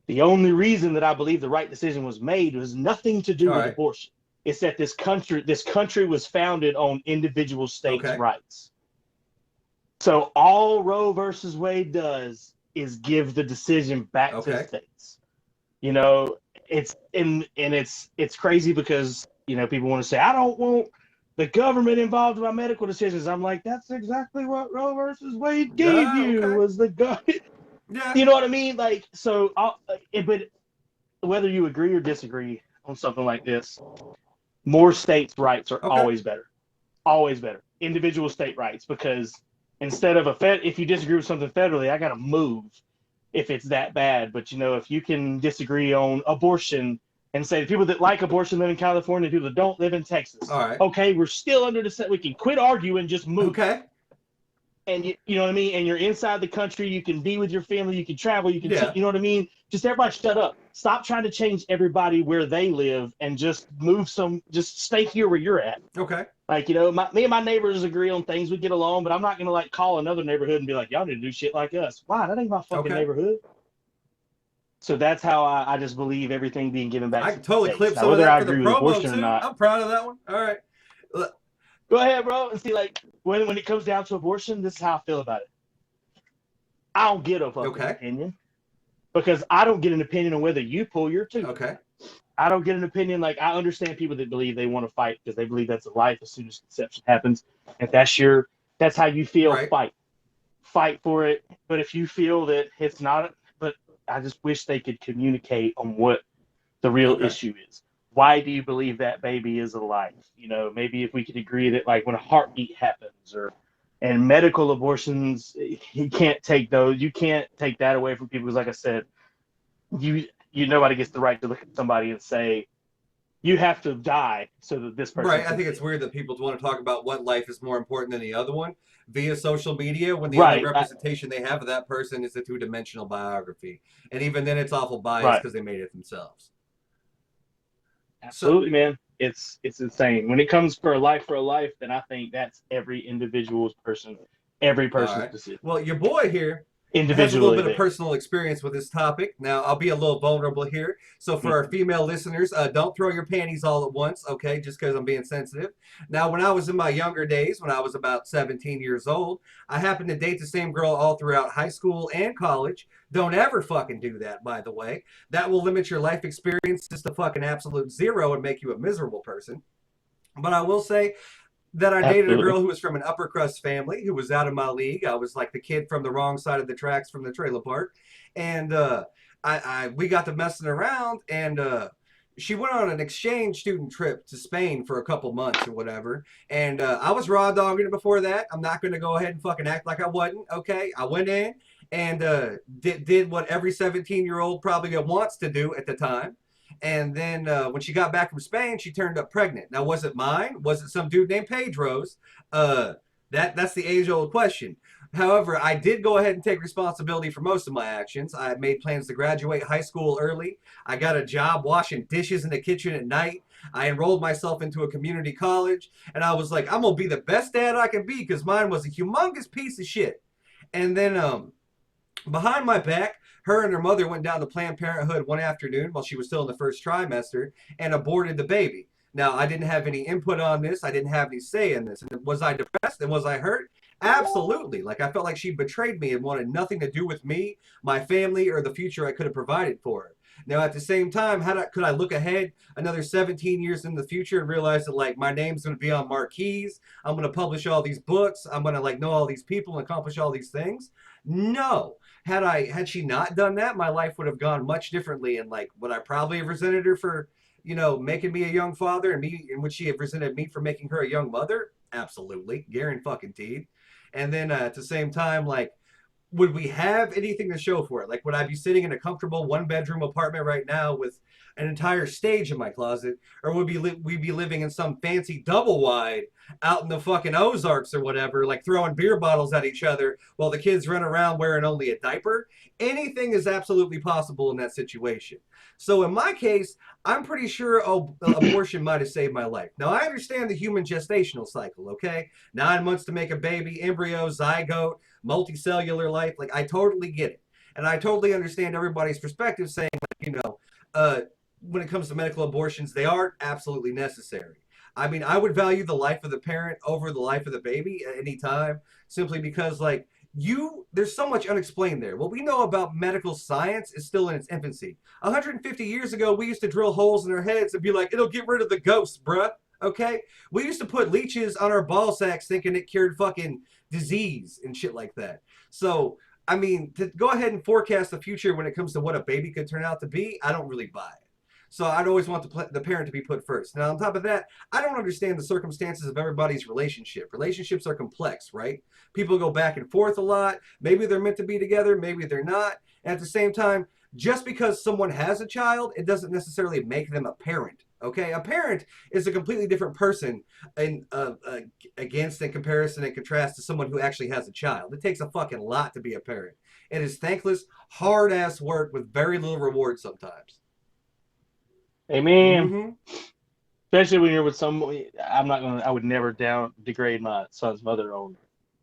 The only reason that I believe the right decision was made was nothing to do with abortion. It's that this country was founded on individual states' rights. So all Roe versus Wade does is give the decision back to the states. You know, it's crazy because, you know, people want to say, I don't want the government involved in my medical decisions. I'm like, that's exactly what Roe versus Wade gave you was the government. You know what I mean? Like, so, but whether you agree or disagree on something like this, more states' rights are always better. Always better. Individual state rights, because instead of if you disagree with something federally, I got to move if it's that bad. But, you know, if you can disagree on abortion and say the people that like abortion live in California, people that don't live in Texas. Okay, we're still under the set. We can quit arguing and just move. And you know what I mean? And you're inside the country. You can be with your family. You can travel. You can, you know what I mean? Just everybody shut up. Stop trying to change everybody where they live and just just stay here where you're at. Like, you know, me and my neighbors agree on things. We get along, but I'm not going to like call another neighborhood and be like, y'all need to do shit like us. Why? That ain't my fucking neighborhood. So that's how I just believe everything being given back. I can totally clip some of that for the promo too. I'm proud of that one. All right. Go ahead, bro. And see, like, when it comes down to abortion, this is how I feel about it. I don't get a fucking opinion because I don't get an opinion on whether you pull your tooth. I don't get an opinion. Like, I understand people that believe they want to fight because they believe that's a life as soon as conception happens. If that's how you feel, fight for it. But if you feel that it's not, but I just wish they could communicate on what the real issue is. Why do you believe that baby is alive? You know, maybe if we could agree that, like, when a heartbeat happens, or, And medical abortions, you can't take those. You can't take that away from people because, like I said, nobody gets the right to look at somebody and say you have to die so that this person Right. I can think it's live. weird that people want to talk about what life is more important than the other one via social media when the only Right. representation they have of that person is a two-dimensional biography. And even then it's awful biased Right. because they made it themselves. So, Absolutely, man. It's insane. When it comes for a life, then I think that's every all person's right. decision Well, your boy here has a little individually bit of there. personal experience with this topic. Now, I'll be a little vulnerable here. So, for our female listeners, don't throw your panties all at once, okay? Just because I'm being sensitive. Now, when I was in my younger days, when I was about 17 years old, I happened to date the same girl all throughout high school and college. Don't ever fucking do that, by the way. That will limit your life experiences to fucking absolute zero and make you a miserable person. But I will say, that I dated a Absolutely. girl who was from an upper crust family who was out of my league. I was like the kid from the wrong side of the tracks from the trailer park, and we got to messing around, and she went on an exchange student trip to Spain for a couple months or whatever. And I was raw dogging it before that. I'm not going to go ahead and fucking act like I wasn't. Okay, I went in and did what every 17-year-old probably wants to do at the time. And then when she got back from Spain, she turned up pregnant. Now, was it mine? Was it some dude named Pedro's? Uh, that's the age-old question. However, I did go ahead and take responsibility for most of my actions. I made plans to graduate high school early. I got a job washing dishes in the kitchen at night. I enrolled myself into a community college, and I was like, I'm gonna be the best dad I can be because mine was a humongous piece of shit. And then behind my back, her and her mother went down to Planned Parenthood one afternoon while she was still in the first trimester and aborted the baby. Now, I didn't have any input on this. I didn't have any say in this. And was I depressed and was I hurt? Absolutely. Like, I felt like she betrayed me and wanted nothing to do with me, my family, or the future I could have provided for her. Now, at the same time, could I look ahead another 17 years in the future and realize that, like, my name's going to be on marquees? I'm going to publish all these books. I'm going to, like, know all these people and accomplish all these things? No. Had she not done that, my life would have gone much differently. And like, would I probably have resented her for, making me a young father, and would she have resented me for making her a young mother? Absolutely, guaranteed. And then at the same time, like, would we have anything to show for it? Like, would I be sitting in a comfortable one-bedroom apartment right now with an entire stage in my closet, or would we be living in some fancy double wide out in the fucking Ozarks or whatever, like throwing beer bottles at each other while the kids run around wearing only a diaper? Anything is absolutely possible in that situation. So in my case, I'm pretty sure abortion might have saved my life. Now I understand the human gestational cycle, okay? 9 months to make a baby, embryo, zygote, multicellular life. Like, I totally get it. And I totally understand everybody's perspective saying, like, when it comes to medical abortions, they are absolutely necessary. I mean, I would value the life of the parent over the life of the baby at any time, simply because, like, there's so much unexplained there. What we know about medical science is still in its infancy. 150 years ago, we used to drill holes in our heads and be like, it'll get rid of the ghosts, bruh. Okay? We used to put leeches on our ball sacks thinking it cured fucking disease and shit like that. So, I mean, to go ahead and forecast the future when it comes to what a baby could turn out to be, I don't really buy it. So I'd always want the parent to be put first. Now, on top of that, I don't understand the circumstances of everybody's relationship. Relationships are complex, right? People go back and forth a lot. Maybe they're meant to be together, maybe they're not. And at the same time, just because someone has a child, it doesn't necessarily make them a parent. Okay, a parent is a completely different person in against in comparison and contrast to someone who actually has a child. It takes a fucking lot to be a parent. It is thankless, hard ass work with very little reward sometimes. Amen. Mm-hmm. Especially when you're with someone, I would never degrade my son's mother on.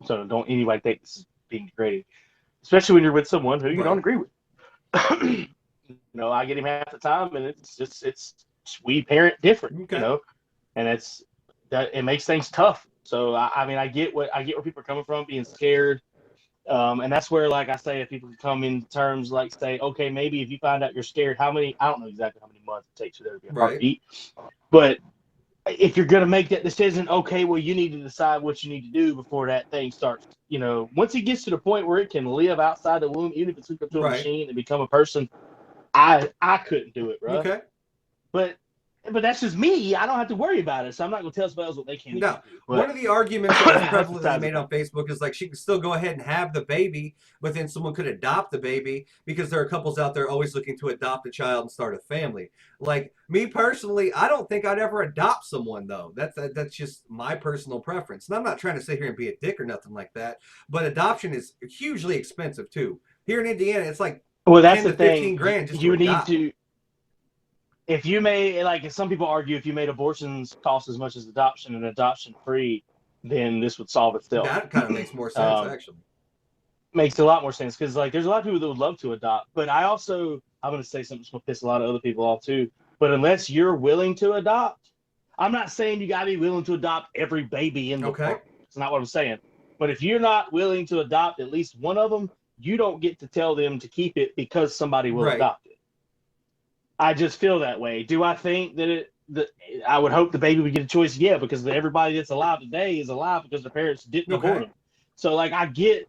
So don't anybody think this is being degrading. Especially when you're with someone who you don't agree with. I get him half the time, and it's we parent different, Okay. and it makes things tough. So I mean, I get where people are coming from, being scared. And that's where, like I say, if people can come in terms like say, okay, maybe if you find out you're scared, I don't know exactly how many months it takes for there to be a heartbeat, but if you're going to make that decision, okay, well, you need to decide what you need to do before that thing starts. Once it gets to the point where it can live outside the womb, even if it's hooked up to a machine and become a person, I couldn't do it, bro. Okay. But but that's just me. I don't have to worry about it, so I'm not going to tell somebody else what they can't No, do. one of the arguments that was prevalently besides made the on Facebook is like she can still go ahead and have the baby, but then someone could adopt the baby because there are couples out there always looking to adopt a child and start a family. Like me personally, I don't think I'd ever adopt someone though. That's just my personal preference. And I'm not trying to sit here and be a dick or nothing like that, but adoption is hugely expensive too. Here in Indiana, it's like Well, that's 10 the to 15 thing. grand just to You need adopt. to, if you made, like, some people argue, if you made abortions cost as much as adoption and adoption free, then this would solve itself. That kind of makes more sense, actually. Makes a lot more sense because, like, there's a lot of people that would love to adopt, but I'm going to say something that's going to piss a lot of other people off too. But unless you're willing to adopt, I'm not saying you got to be willing to adopt every baby in the world. That's not what I'm saying. But if you're not willing to adopt at least one of them, you don't get to tell them to keep it because somebody will adopt it. I just feel that way. Do I think that I would hope the baby would get a choice? Yeah, because everybody that's alive today is alive because the parents didn't abort them. So, like, I get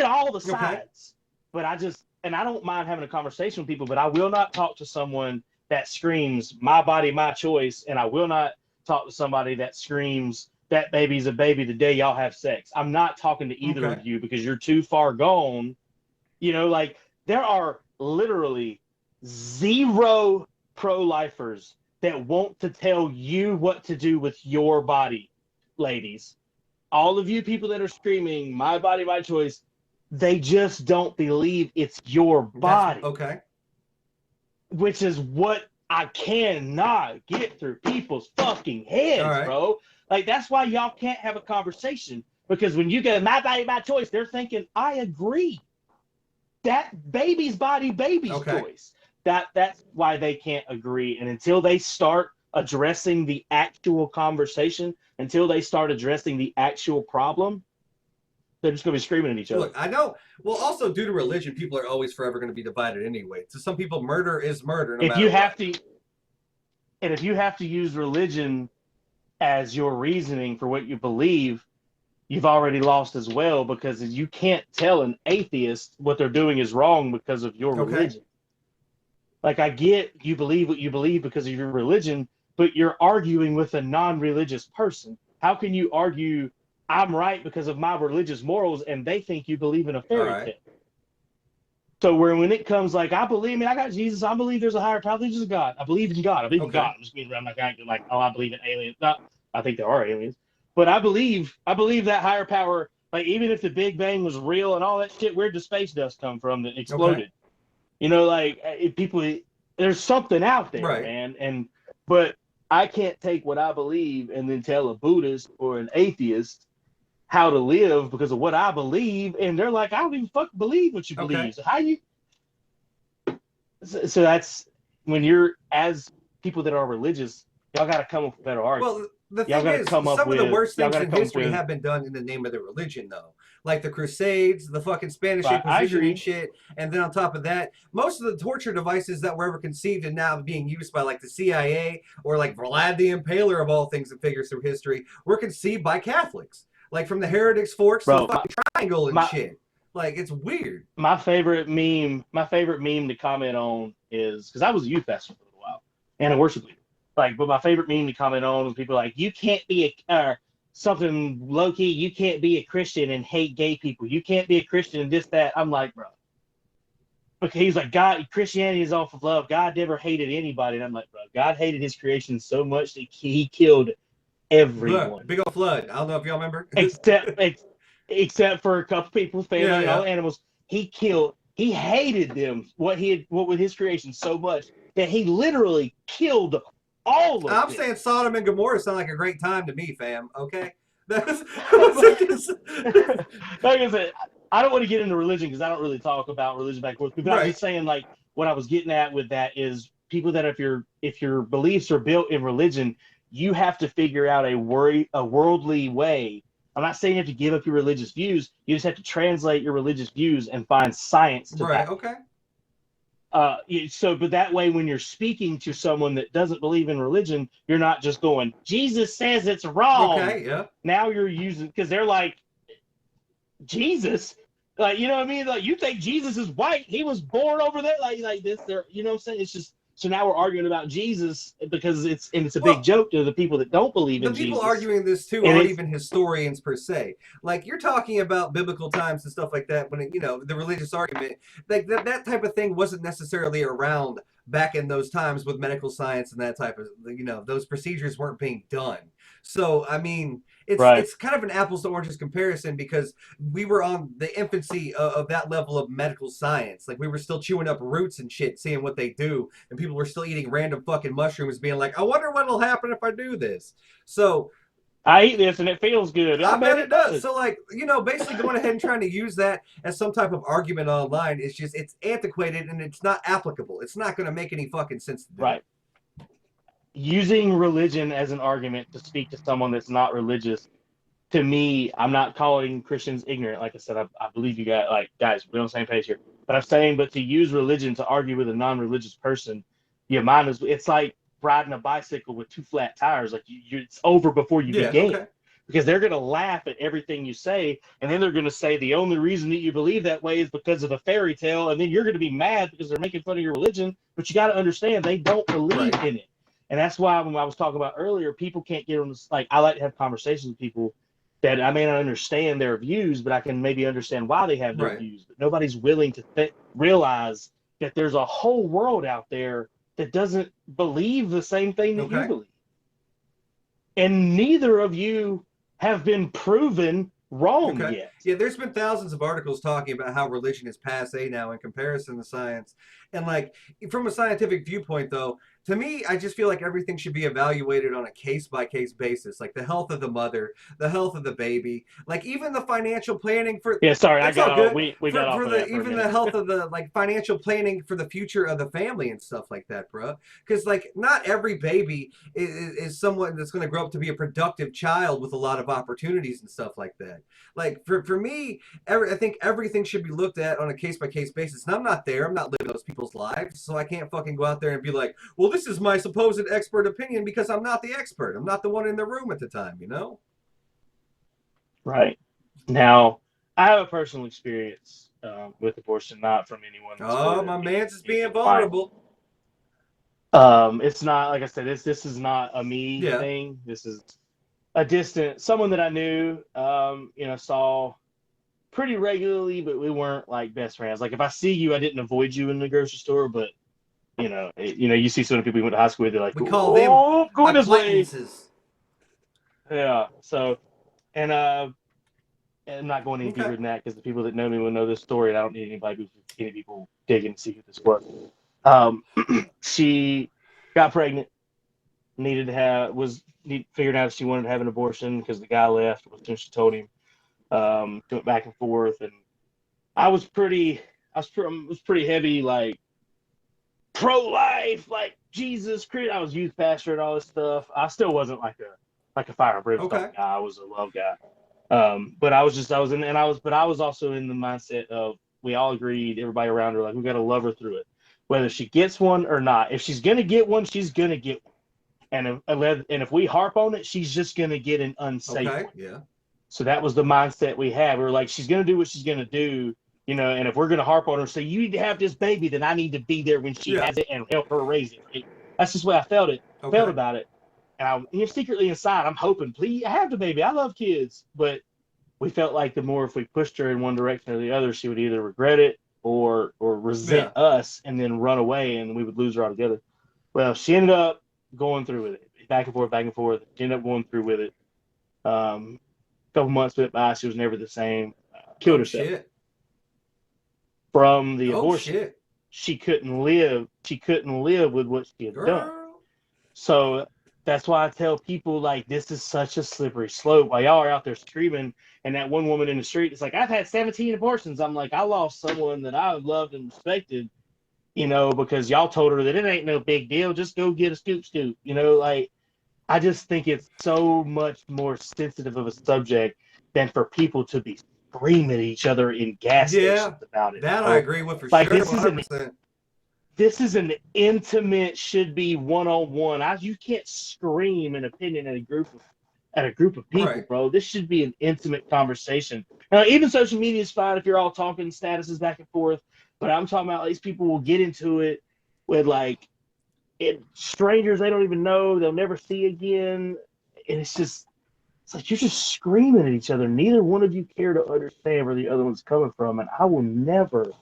all the sides, but I don't mind having a conversation with people, but I will not talk to someone that screams my body, my choice. And I will not talk to somebody that screams that baby's a baby the day y'all have sex. I'm not talking to either of you because you're too far gone. You know, like, there are literally zero pro-lifers that want to tell you what to do with your body, ladies. All of you people that are screaming, my body, my choice, they just don't believe it's your body. Which is what I cannot get through people's fucking heads, bro. Like, that's why y'all can't have a conversation. Because when you go, my body, my choice, they're thinking, I agree. That baby's body, baby's choice. That's why they can't agree. And until they start addressing the actual conversation, until they start addressing the actual problem, they're just going to be screaming at each other. Look, I know. Well, also due to religion, people are always forever going to be divided anyway. To some people, murder is murder, no matter what. And if you have to use religion as your reasoning for what you believe, you've already lost as well, because you can't tell an atheist what they're doing is wrong because of your religion. Like, I get you believe what you believe because of your religion, but you're arguing with a non-religious person. How can you argue I'm right because of my religious morals and they think you believe in a fairy tale? So when it comes like, I got Jesus, I believe there's a higher power, I believe there's a God. I believe in God. I believe in God. I'm just being around like, oh, I believe in aliens. No, I think there are aliens. But I believe that higher power, like, even if the Big Bang was real and all that shit, where'd the space dust come from that exploded? You know, like, there's something out there, man. But I can't take what I believe and then tell a Buddhist or an atheist how to live because of what I believe, and they're like, I don't even fucking believe what you believe. So how you? So that's when you're, as people that are religious, y'all got to come up with better arguments. Well, the thing is, some of the worst things in history have been done in the name of the religion, though. Like the Crusades, the fucking Spanish Inquisition and shit. And then on top of that, most of the torture devices that were ever conceived and now being used by, like, the CIA or, like, Vlad the Impaler, of all things and figures through history, were conceived by Catholics. Like, from the Heretics Forks to the fucking triangle and shit. Like, it's weird. My favorite meme to comment on is, because I was a youth pastor for a little while and a worship leader. Like, but my favorite meme to comment on is people like, you can't be something low key. You can't be a Christian and hate gay people. You can't be a Christian and this, that. I'm like, bro. Okay, he's like, Christianity is off of love. God never hated anybody. And I'm like, bro, God hated his creation so much that he killed everyone. Big old flood. I don't know if y'all remember. except for a couple people, family, and all animals. He hated them, what with his creation so much that he literally killed all of them. I'm saying Sodom and Gomorrah sound like a great time to me, fam. Okay? Like I said, I don't want to get into religion because I don't really talk about religion back and forth. But I'm just saying, like, what I was getting at with that is people that if your beliefs are built in religion, you have to figure out a worldly way. I'm not saying you have to give up your religious views. You just have to translate your religious views and find science to that. But that way, when you're speaking to someone that doesn't believe in religion, you're not just going, Jesus says it's wrong. Now you're using, because they're like, Jesus, like, you know what I mean? Like, you think Jesus is white? He was born over there, like this. There, you know what I'm saying? It's just, So now we're arguing about Jesus because it's a big joke to the people that don't believe in Jesus. The people Jesus. arguing this too aren't even historians per se. Like you're talking about biblical times and stuff like that. When the religious argument, like that type of thing wasn't necessarily around back in those times with medical science and that type of those procedures weren't being done. So I mean, it's kind of an apples to oranges comparison because we were on the infancy of that level of medical science. Like we were still chewing up roots and shit, seeing what they do, and people were still eating random fucking mushrooms, being like, "I wonder what'll happen if I do this." So I eat this and it feels good. I bet it does. So like, basically going ahead and trying to use that as some type of argument online is just it's antiquated and it's not applicable. It's not going to make any fucking sense to do. Right. Using religion as an argument to speak to someone that's not religious, to me, I'm not calling Christians ignorant. Like I said, I believe you guys, we're on the same page here. But I'm saying, but to use religion to argue with a non-religious person, it's like riding a bicycle with two flat tires. Like it's over before you begin. Okay. Because they're going to laugh at everything you say, and then they're going to say the only reason that you believe that way is because of a fairy tale, and then you're going to be mad because they're making fun of your religion. But you got to understand they don't believe in it. And that's why when I was talking about earlier, people can't get on this. Like I like to have conversations with people that I may not understand their views, but I can maybe understand why they have their views. But nobody's willing to realize that there's a whole world out there that doesn't believe the same thing that you believe. And neither of you have been proven wrong yet. Yeah, there's been thousands of articles talking about how religion is passé now in comparison to science. And like from a scientific viewpoint though, to me, I just feel like everything should be evaluated on a case-by-case basis, like the health of the mother, the health of the baby, like even the financial planning for. Yeah, sorry, I got off. We got off of that even the health of the financial planning for the future of the family and stuff like that, bro. Because like not every baby is someone that's going to grow up to be a productive child with a lot of opportunities and stuff like that. Like for me, I think everything should be looked at on a case-by-case basis. And I'm not there. I'm not living those people's lives, so I can't fucking go out there and be like, well, this is my supposed expert opinion because I'm not the expert. I'm not the one in the room at the time, Right. Now, I have a personal experience with abortion, not from anyone. Oh, my man's is being vulnerable. It's not, like I said, this is not a me thing. This is someone that I knew, saw pretty regularly, but we weren't like best friends. Like if I see you, I didn't avoid you in the grocery store, but you see some people we went to high school with, they're like, we call them going this way. Yeah. So, and I'm not going any deeper than that because the people that know me will know this story, and I don't need any people digging to see who this was. She got pregnant, figured out if she wanted to have an abortion because the guy left as soon as she told him. Went back and forth, and I was pretty heavy, like pro-life, like Jesus Christ. I was youth pastor and all this stuff. I still wasn't like a fire and brimstone guy. I was a love guy. But I was also in the mindset of we all agreed, everybody around her, like we got to love her through it, whether she gets one or not. If she's gonna get one, she's gonna get one, and if we harp on it, she's just gonna get an unsafe one. Yeah. So that was the mindset we had. We were like, she's going to do what she's going to do, and if we're going to harp on her, say, you need to have this baby, then I need to be there when she has it and help her raise it. Right? That's just the way I felt about it. And secretly inside, I'm hoping, please, I have the baby. I love kids. But we felt like the more if we pushed her in one direction or the other, she would either regret it or resent us and then run away, and we would lose her altogether. Well, she ended up going through with it. Back and forth. She ended up going through with it. Couple months went by, she was never the same. Killed herself. Shit. From the abortion. Shit. She couldn't live with what she had done. So that's why I tell people, like, this is such a slippery slope. While y'all are out there screaming, and that one woman in the street is like, I've had 17 abortions. I'm like, I lost someone that I loved and respected, because y'all told her that it ain't no big deal. Just go get a scoop. Like, I just think it's so much more sensitive of a subject than for people to be screaming at each other in gas stations about it. That I agree with for sure. This is an intimate, should be one-on-one. You can't scream an opinion at a group of people, bro. This should be an intimate conversation. Now, even social media is fine if you're all talking statuses back and forth, but I'm talking about these people will get into it with like strangers they don't even know, they'll never see again. And it's like you're just screaming at each other. Neither one of you care to understand where the other one's coming from. And I will never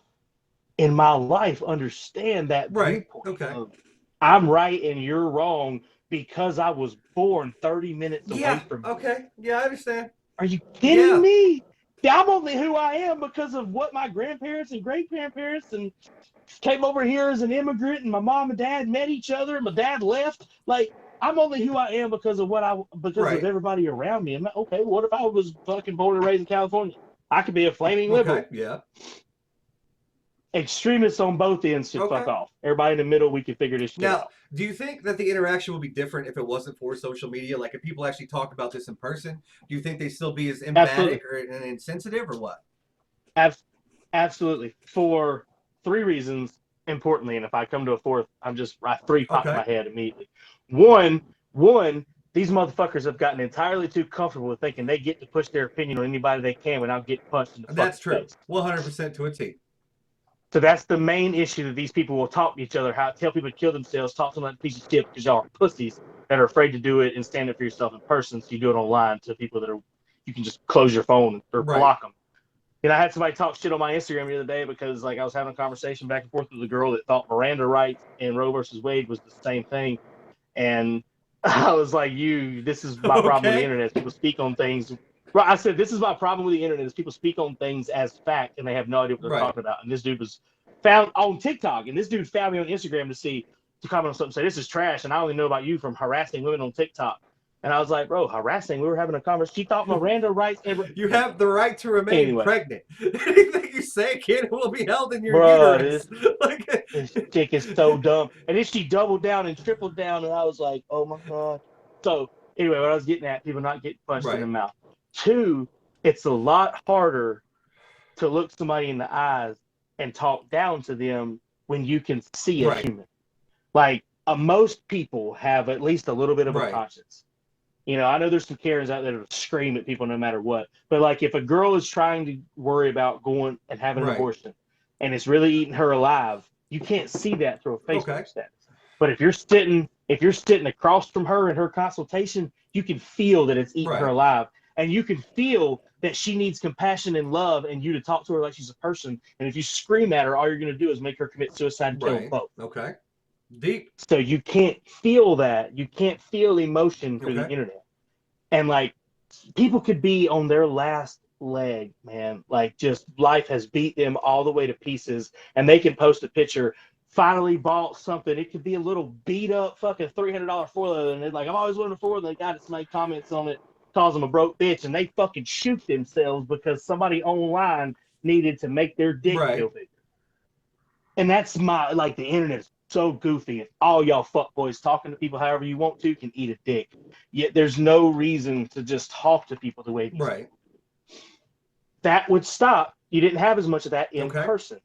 in my life understand that Right. viewpoint Okay. of I'm right and you're wrong because I was born 30 minutes away Yeah. from you. Okay. Yeah, I understand. Are you kidding Yeah. me? I'm only who I am because of what my grandparents and great grandparents and came over here as an immigrant, and my mom and dad met each other, and my dad left. Like, I'm only who I am because of because of Right. everybody around me. I'm like, okay, what if I was fucking born and raised in California? I could be a flaming liberal. Okay. Yeah. Extremists on both ends should Okay. fuck off. Everybody in the middle, we can figure this shit Now, out. do you think that the interaction would be different if it wasn't for social media? Like, if people actually talked about this in person, do you think they still be as emphatic Absolutely. or insensitive, or what? Absolutely. For three reasons, importantly, and if I come to a fourth, three pop in Okay. my head immediately. One, these motherfuckers have gotten entirely too comfortable with thinking they get to push their opinion on anybody they can without getting punched in the That's fucking true. face. 100% to a T. So that's the main issue that these people will talk to each other, tell people to kill themselves, talk to them like a piece of shit because y'all are pussies that are afraid to do it and stand up for yourself in person. So you do it online to people you can just close your phone or Right. block them. I had somebody talk shit on my Instagram the other day because I was having a conversation back and forth with a girl that thought Miranda rights and Roe versus Wade was the same thing. And I was like, this is my problem with the internet. People speak on things. Right. I said, this is my problem with the internet is people speak on things as fact and they have no idea what they're talking about. And this dude was found on TikTok, and this dude found me on Instagram to comment on something, say, this is trash. And I only know about you from harassing women on TikTok. And I was like, bro, harassing? We were having a conversation. She thought Miranda rights. You have the right to remain pregnant. Anything you say, kid, will be held in your uterus. This chick is so dumb. And then she doubled down and tripled down, and I was like, oh my God. So anyway, what I was getting at, people not getting punched in the mouth. Two, it's a lot harder to look somebody in the eyes and talk down to them when you can see a human. Like, most people have at least a little bit of a conscience. I know there's some Karens out there that scream at people no matter what. But like, if a girl is trying to worry about going and having an abortion, and it's really eating her alive, you can't see that through a Facebook status. But if you're sitting across from her in her consultation, you can feel that it's eating her alive, and you can feel that she needs compassion and love, and you to talk to her like she's a person. And if you scream at her, all you're going to do is make her commit suicide and kill both. Okay. Deep. So you can't feel that. You can't feel emotion through the internet. And like, people could be on their last leg, man. Like, just life has beat them all the way to pieces, and they can post a picture. Finally bought something. It could be a little beat up fucking $300 four-wheeler, and they're like, I'm always wanting a four-wheeler. They got it. Somebody comments on it, calls them a broke bitch, and they fucking shoot themselves because somebody online needed to make their dick feel bigger. And that's the internet is so goofy, and all y'all fuckboys talking to people however you want to can eat a dick. Yet there's no reason to just talk to people the way these people. That would stop. You didn't have as much of that in person.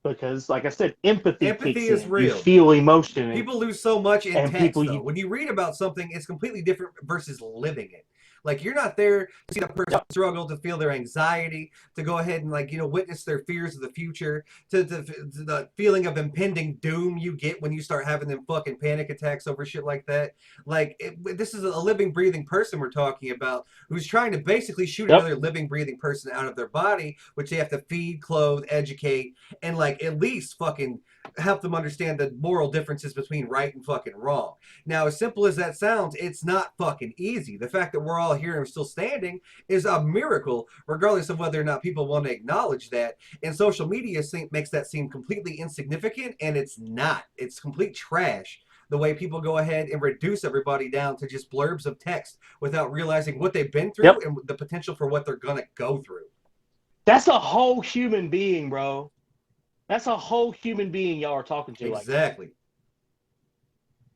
Because, like I said, empathy is real. You feel emotion. People lose so much in text, though. When you read about something, it's completely different versus living it. Like, you're not there to see that person struggle, to feel their anxiety, to go ahead and, witness their fears of the future, to the feeling of impending doom you get when you start having them fucking panic attacks over shit like that. This is a living, breathing person we're talking about who's trying to basically shoot another living, breathing person out of their body, which they have to feed, clothe, educate, and, at least fucking help them understand the moral differences between right and fucking wrong. Now, as simple as that sounds, it's not fucking easy. The fact that we're all here and still standing is a miracle, regardless of whether or not people want to acknowledge that. And social media makes that seem completely insignificant, and it's not. It's complete trash. The way people go ahead and reduce everybody down to just blurbs of text without realizing what they've been through and the potential for what they're gonna go through. That's a whole human being, bro. That's a whole human being y'all are talking to. Exactly.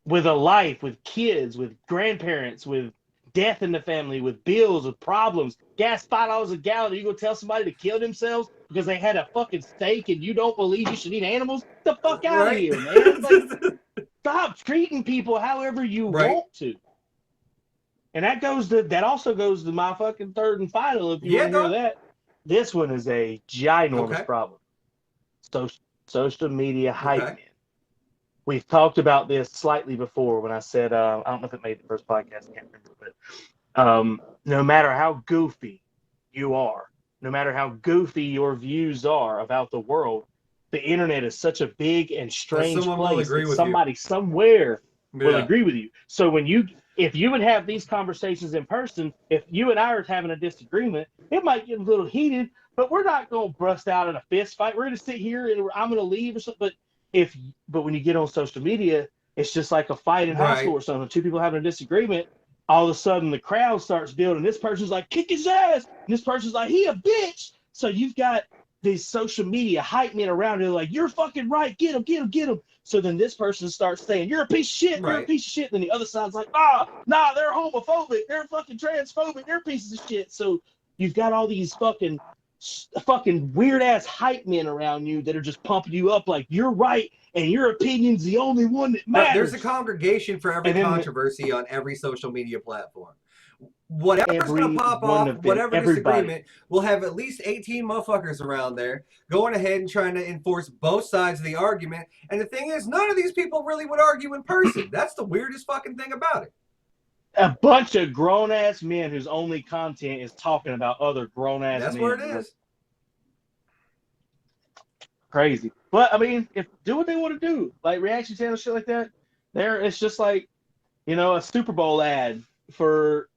With a life, with kids, with grandparents, with death in the family, with bills, with problems. Gas $5 a gallon. Are you gonna tell somebody to kill themselves because they had a fucking steak and you don't believe you should eat animals? Get the fuck out of here, man. Stop treating people however you want to. And that also goes to my fucking third and final, if you want to hear that. This one is a ginormous problem. Social media hype, man. we've talked about this slightly before when I said, I don't know if it made the first podcast, I can't remember, but no matter how goofy you are, no matter how goofy your views are about the world, the internet is such a big and strange someone will place agree that with you. somebody somewhere will Yeah. agree with you. So if you would have these conversations in person, if you and I are having a disagreement, it might get a little heated, but we're not going to burst out in a fist fight. We're going to sit here and I'm going to leave or something. But when you get on social media, it's just like a fight in high Right. school or something. Two people having a disagreement, all of a sudden the crowd starts building. This person's like, kick his ass. And this person's like, he a bitch. So you've got these social media hype men around it like, you're fucking right. Get him, get him, get him. So then this person starts saying, you're a piece of shit. You're a Right. piece of shit. And then the other side's like, nah, they're homophobic. They're fucking transphobic. They're pieces of shit. So you've got all these fucking weird ass hype men around you that are just pumping you up like you're right and your opinion's the only one that matters. There's a congregation for every controversy on every social media platform. Whatever's going to pop off, whatever disagreement, we'll have at least 18 motherfuckers around there going ahead and trying to enforce both sides of the argument. And the thing is, none of these people really would argue in person. That's the weirdest fucking thing about it. A bunch of grown-ass men whose only content is talking about other grown-ass men. That's where it is. Crazy. But, I mean, do what they want to do. Like, reaction channel shit like that, it's just like, a Super Bowl ad for,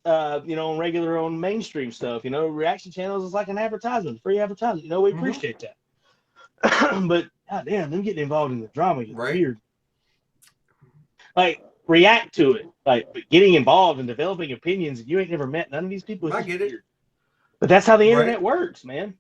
on mainstream stuff. Reaction channels is like an advertisement, free advertisement. We appreciate that. But, goddamn, them getting involved in the drama is weird. Like, react to it. Like, but getting involved and developing opinions, and you ain't never met none of these people. I get it. Weird. But that's how the internet works, man.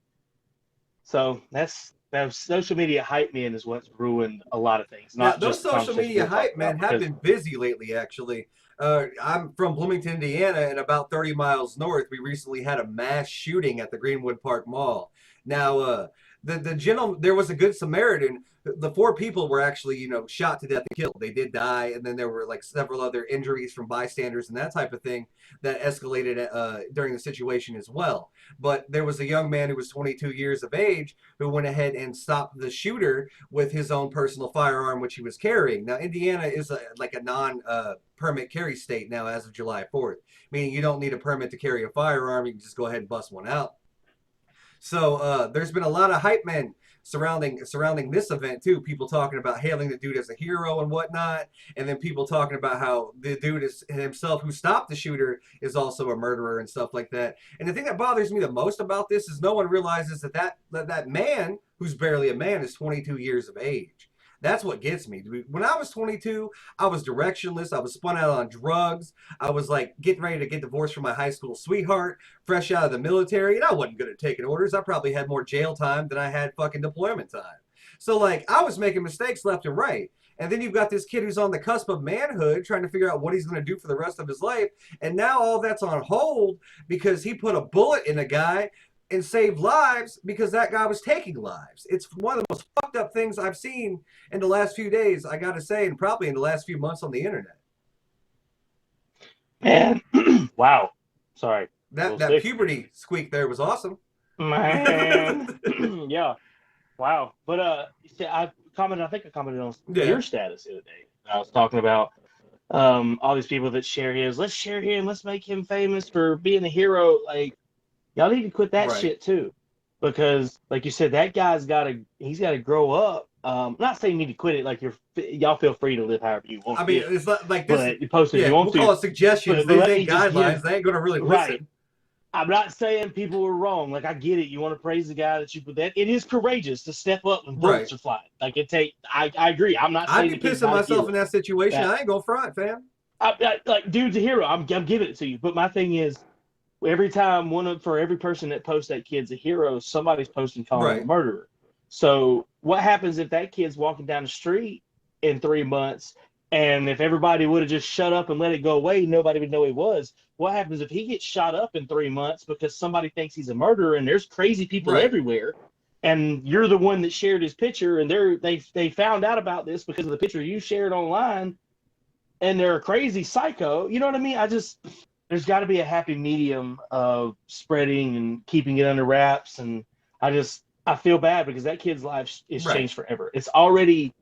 So that's social media hype men is what's ruined a lot of things. Not those social media hype men have been busy lately, actually. I'm from Bloomington, Indiana, and about 30 miles north, we recently had a mass shooting at the Greenwood Mall. Now, the gentleman, there was a Good Samaritan. The 4 people were actually, shot to death and killed. They did die, and then there were like several other injuries from bystanders and that type of thing that escalated during the situation as well. But there was a young man who was 22 years of age who went ahead and stopped the shooter with his own personal firearm, which he was carrying. Now, Indiana is like a non-permit carry state now as of July 4th, meaning you don't need a permit to carry a firearm. You can just go ahead and bust one out. So there's been a lot of hype men surrounding this event too. People talking about hailing the dude as a hero and whatnot, and then people talking about how the dude is himself who stopped the shooter is also a murderer and stuff like that. And the thing that bothers me the most about this is no one realizes that man, who's barely a man, is 22 years of age. That's what gets me. When I was 22, I was directionless. I was spun out on drugs. I was like getting ready to get divorced from my high school sweetheart, fresh out of the military, and I wasn't good at taking orders. I probably had more jail time than I had fucking deployment time. So like I was making mistakes left and right. And then you've got this kid who's on the cusp of manhood trying to figure out what he's going to do for the rest of his life. And now all that's on hold because he put a bullet in a guy and saved lives because that guy was taking lives. It's one of the most fucked up things I've seen in the last few days, I gotta say, and probably in the last few months on the internet. Man, wow. Sorry. That puberty squeak there was awesome. Man. Yeah. Wow. But I think I commented on your status the other day. I was talking about all these people that share his. Let's share him. Let's make him famous for being a hero. Like, y'all need to quit that shit too, because like you said, that guy's he's got to grow up. I'm not saying you need to quit it. Like y'all feel free to live however you want. I mean, it's like this. But you post it you want we'll call it suggestions. These ain't guidelines. They ain't going to really listen. Right. I'm not saying people were wrong. Like I get it. You want to praise the guy that you put that. It is courageous to step up when bullets are flying. Like I agree. I'm not saying I'd be pissing myself in that situation. I ain't gonna front, fam. Like dude's a hero. I'm giving it to you. But my thing is, every time for every person that posts that kid's a hero, somebody's posting calling him a murderer. So what happens if that kid's walking down the street in 3 months, and if everybody would have just shut up and let it go away, nobody would know he was? What happens if he gets shot up in 3 months because somebody thinks he's a murderer and there's crazy people everywhere, and you're the one that shared his picture, and they found out about this because of the picture you shared online, and they're a crazy psycho? You know what I mean? There's got to be a happy medium of spreading and keeping it under wraps. And I feel bad because that kid's life is changed forever. It's already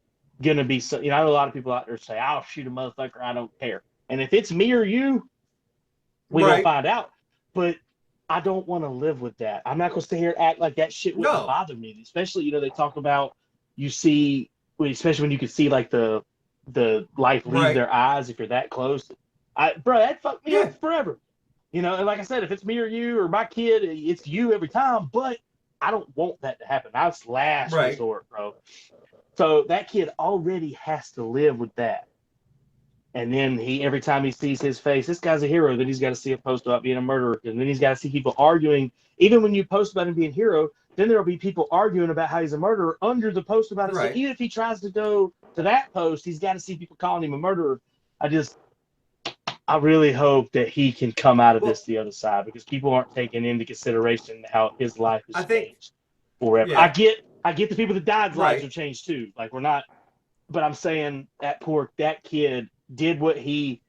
gonna be so. I know a lot of people out there say, "I'll shoot a motherfucker. I don't care." And if it's me or you, we gonna find out. But I don't want to live with that. I'm not gonna stay here and act like that shit wouldn't bother me. Especially, they talk about you see, especially when you can see like the life leave their eyes if you're that close. Bro, that fucked me up forever. And like I said, if it's me or you or my kid, it's you every time. But I don't want that to happen. That's last resort, bro. So that kid already has to live with that. And then every time he sees his face, this guy's a hero. Then he's got to see a post about being a murderer. And then he's got to see people arguing. Even when you post about him being a hero, then there'll be people arguing about how he's a murderer under the post about it. So even if he tries to go to that post, he's got to see people calling him a murderer. I really hope that he can come out of this the other side, because people aren't taking into consideration how his life has changed forever. Yeah. I get the people that died's lives have changed too. Like, we're not, but I'm saying that kid did the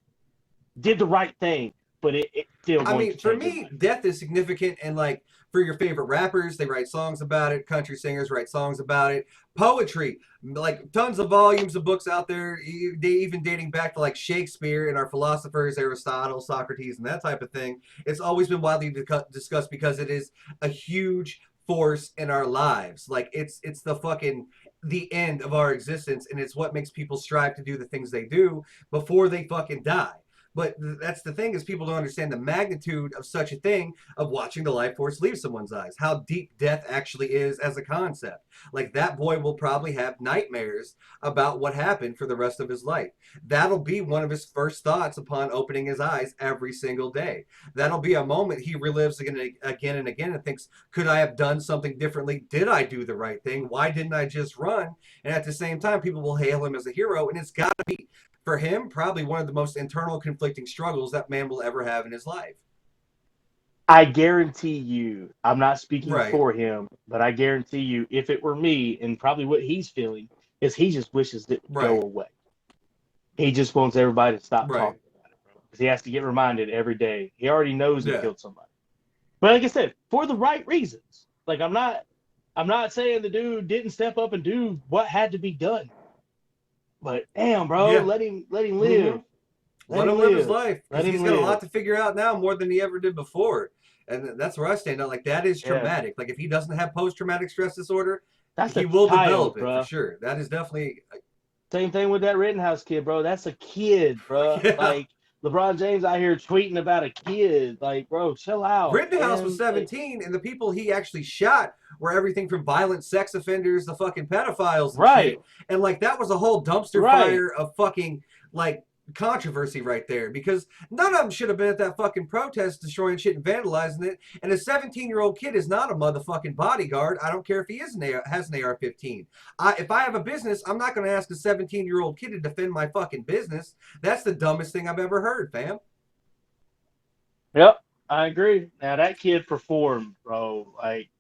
right thing, but it still. I mean, for me, death is significant, and like for your favorite rappers, they write songs about it. Country singers write songs about it. Poetry, like tons of volumes of books out there, even dating back to like Shakespeare and our philosophers, Aristotle, Socrates, and that type of thing. It's always been widely discussed because it is a huge force in our lives. Like it's the end of our existence, and it's what makes people strive to do the things they do before they fucking die. But that's the thing, is people don't understand the magnitude of such a thing, of watching the life force leave someone's eyes, how deep death actually is as a concept. Like, that boy will probably have nightmares about what happened for the rest of his life. That'll be one of his first thoughts upon opening his eyes every single day. That'll be a moment he relives again and again and thinks, could I have done something differently? Did I do the right thing? Why didn't I just run? And at the same time, people will hail him as a hero, and it's got to be, for him, probably one of the most internal conflicting struggles that man will ever have in his life. I guarantee you, I'm not speaking for him, but I guarantee you, if it were me, and probably what he's feeling, is he just wishes it would go away. He just wants everybody to stop talking about it, bro. Because he has to get reminded every day. He already knows he killed somebody. But like I said, for the right reasons. Like, I'm not saying the dude didn't step up and do what had to be done. But damn, bro, let him live. Mm-hmm. Let him live his life. Because he's got a lot to figure out now, more than he ever did before. And that's where I stand out. Like, that is traumatic. Like, if he doesn't have post-traumatic stress disorder, he will develop it, for sure. That is definitely... Same thing with that Rittenhouse kid, bro. That's a kid, bro. Like, LeBron James out here tweeting about a kid. Like, bro, chill out. Rittenhouse was 17, and the people he actually shot were everything from violent sex offenders to fucking pedophiles and shit. And, like, that was a whole dumpster fire of fucking, like, controversy right there, because none of them should have been at that fucking protest destroying shit and vandalizing it. And a 17-year-old kid is not a motherfucking bodyguard. I don't care if he has an AR-15. If I have a business, I'm not going to ask a 17-year-old kid to defend my fucking business. That's the dumbest thing I've ever heard, fam. Yep, I agree. Now, that kid performed, bro, like,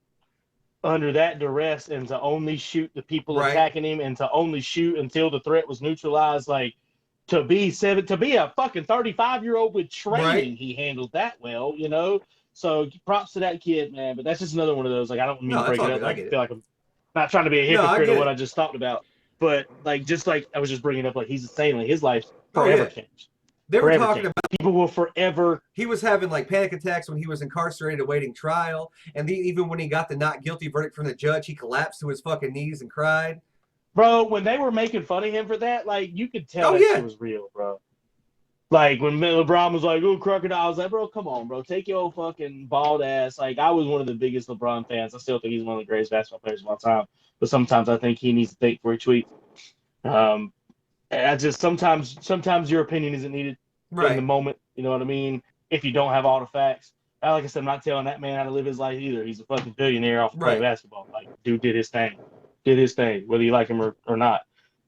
under that duress, and to only shoot the people attacking him, and to only shoot until the threat was neutralized. Like, to be a fucking 35-year-old with training, he handled that well, you know? So props to that kid, man. But that's just another one of those, like, I don't mean to break it up. Like, I feel like I'm not trying to be a hypocrite of what I just talked about. But, like, just like I was just bringing up, like, he's insane. Like, his life forever changed. They were talking about people will forever. He was having like panic attacks when he was incarcerated awaiting trial, and even when he got the not guilty verdict from the judge, he collapsed to his fucking knees and cried. Bro, when they were making fun of him for that, like, you could tell that shit was real, bro. Like, when LeBron was like, "Oh, crocodile," I was like, "Bro, come on, bro, take your old fucking bald ass." Like, I was one of the biggest LeBron fans. I still think he's one of the greatest basketball players of all time. But sometimes I think he needs to think before he tweets. I just sometimes your opinion isn't needed in the moment. You know what I mean? If you don't have all the facts. Like I said, I'm not telling that man how to live his life either. He's a fucking billionaire off playing basketball. Like, dude did his thing, whether you like him or not.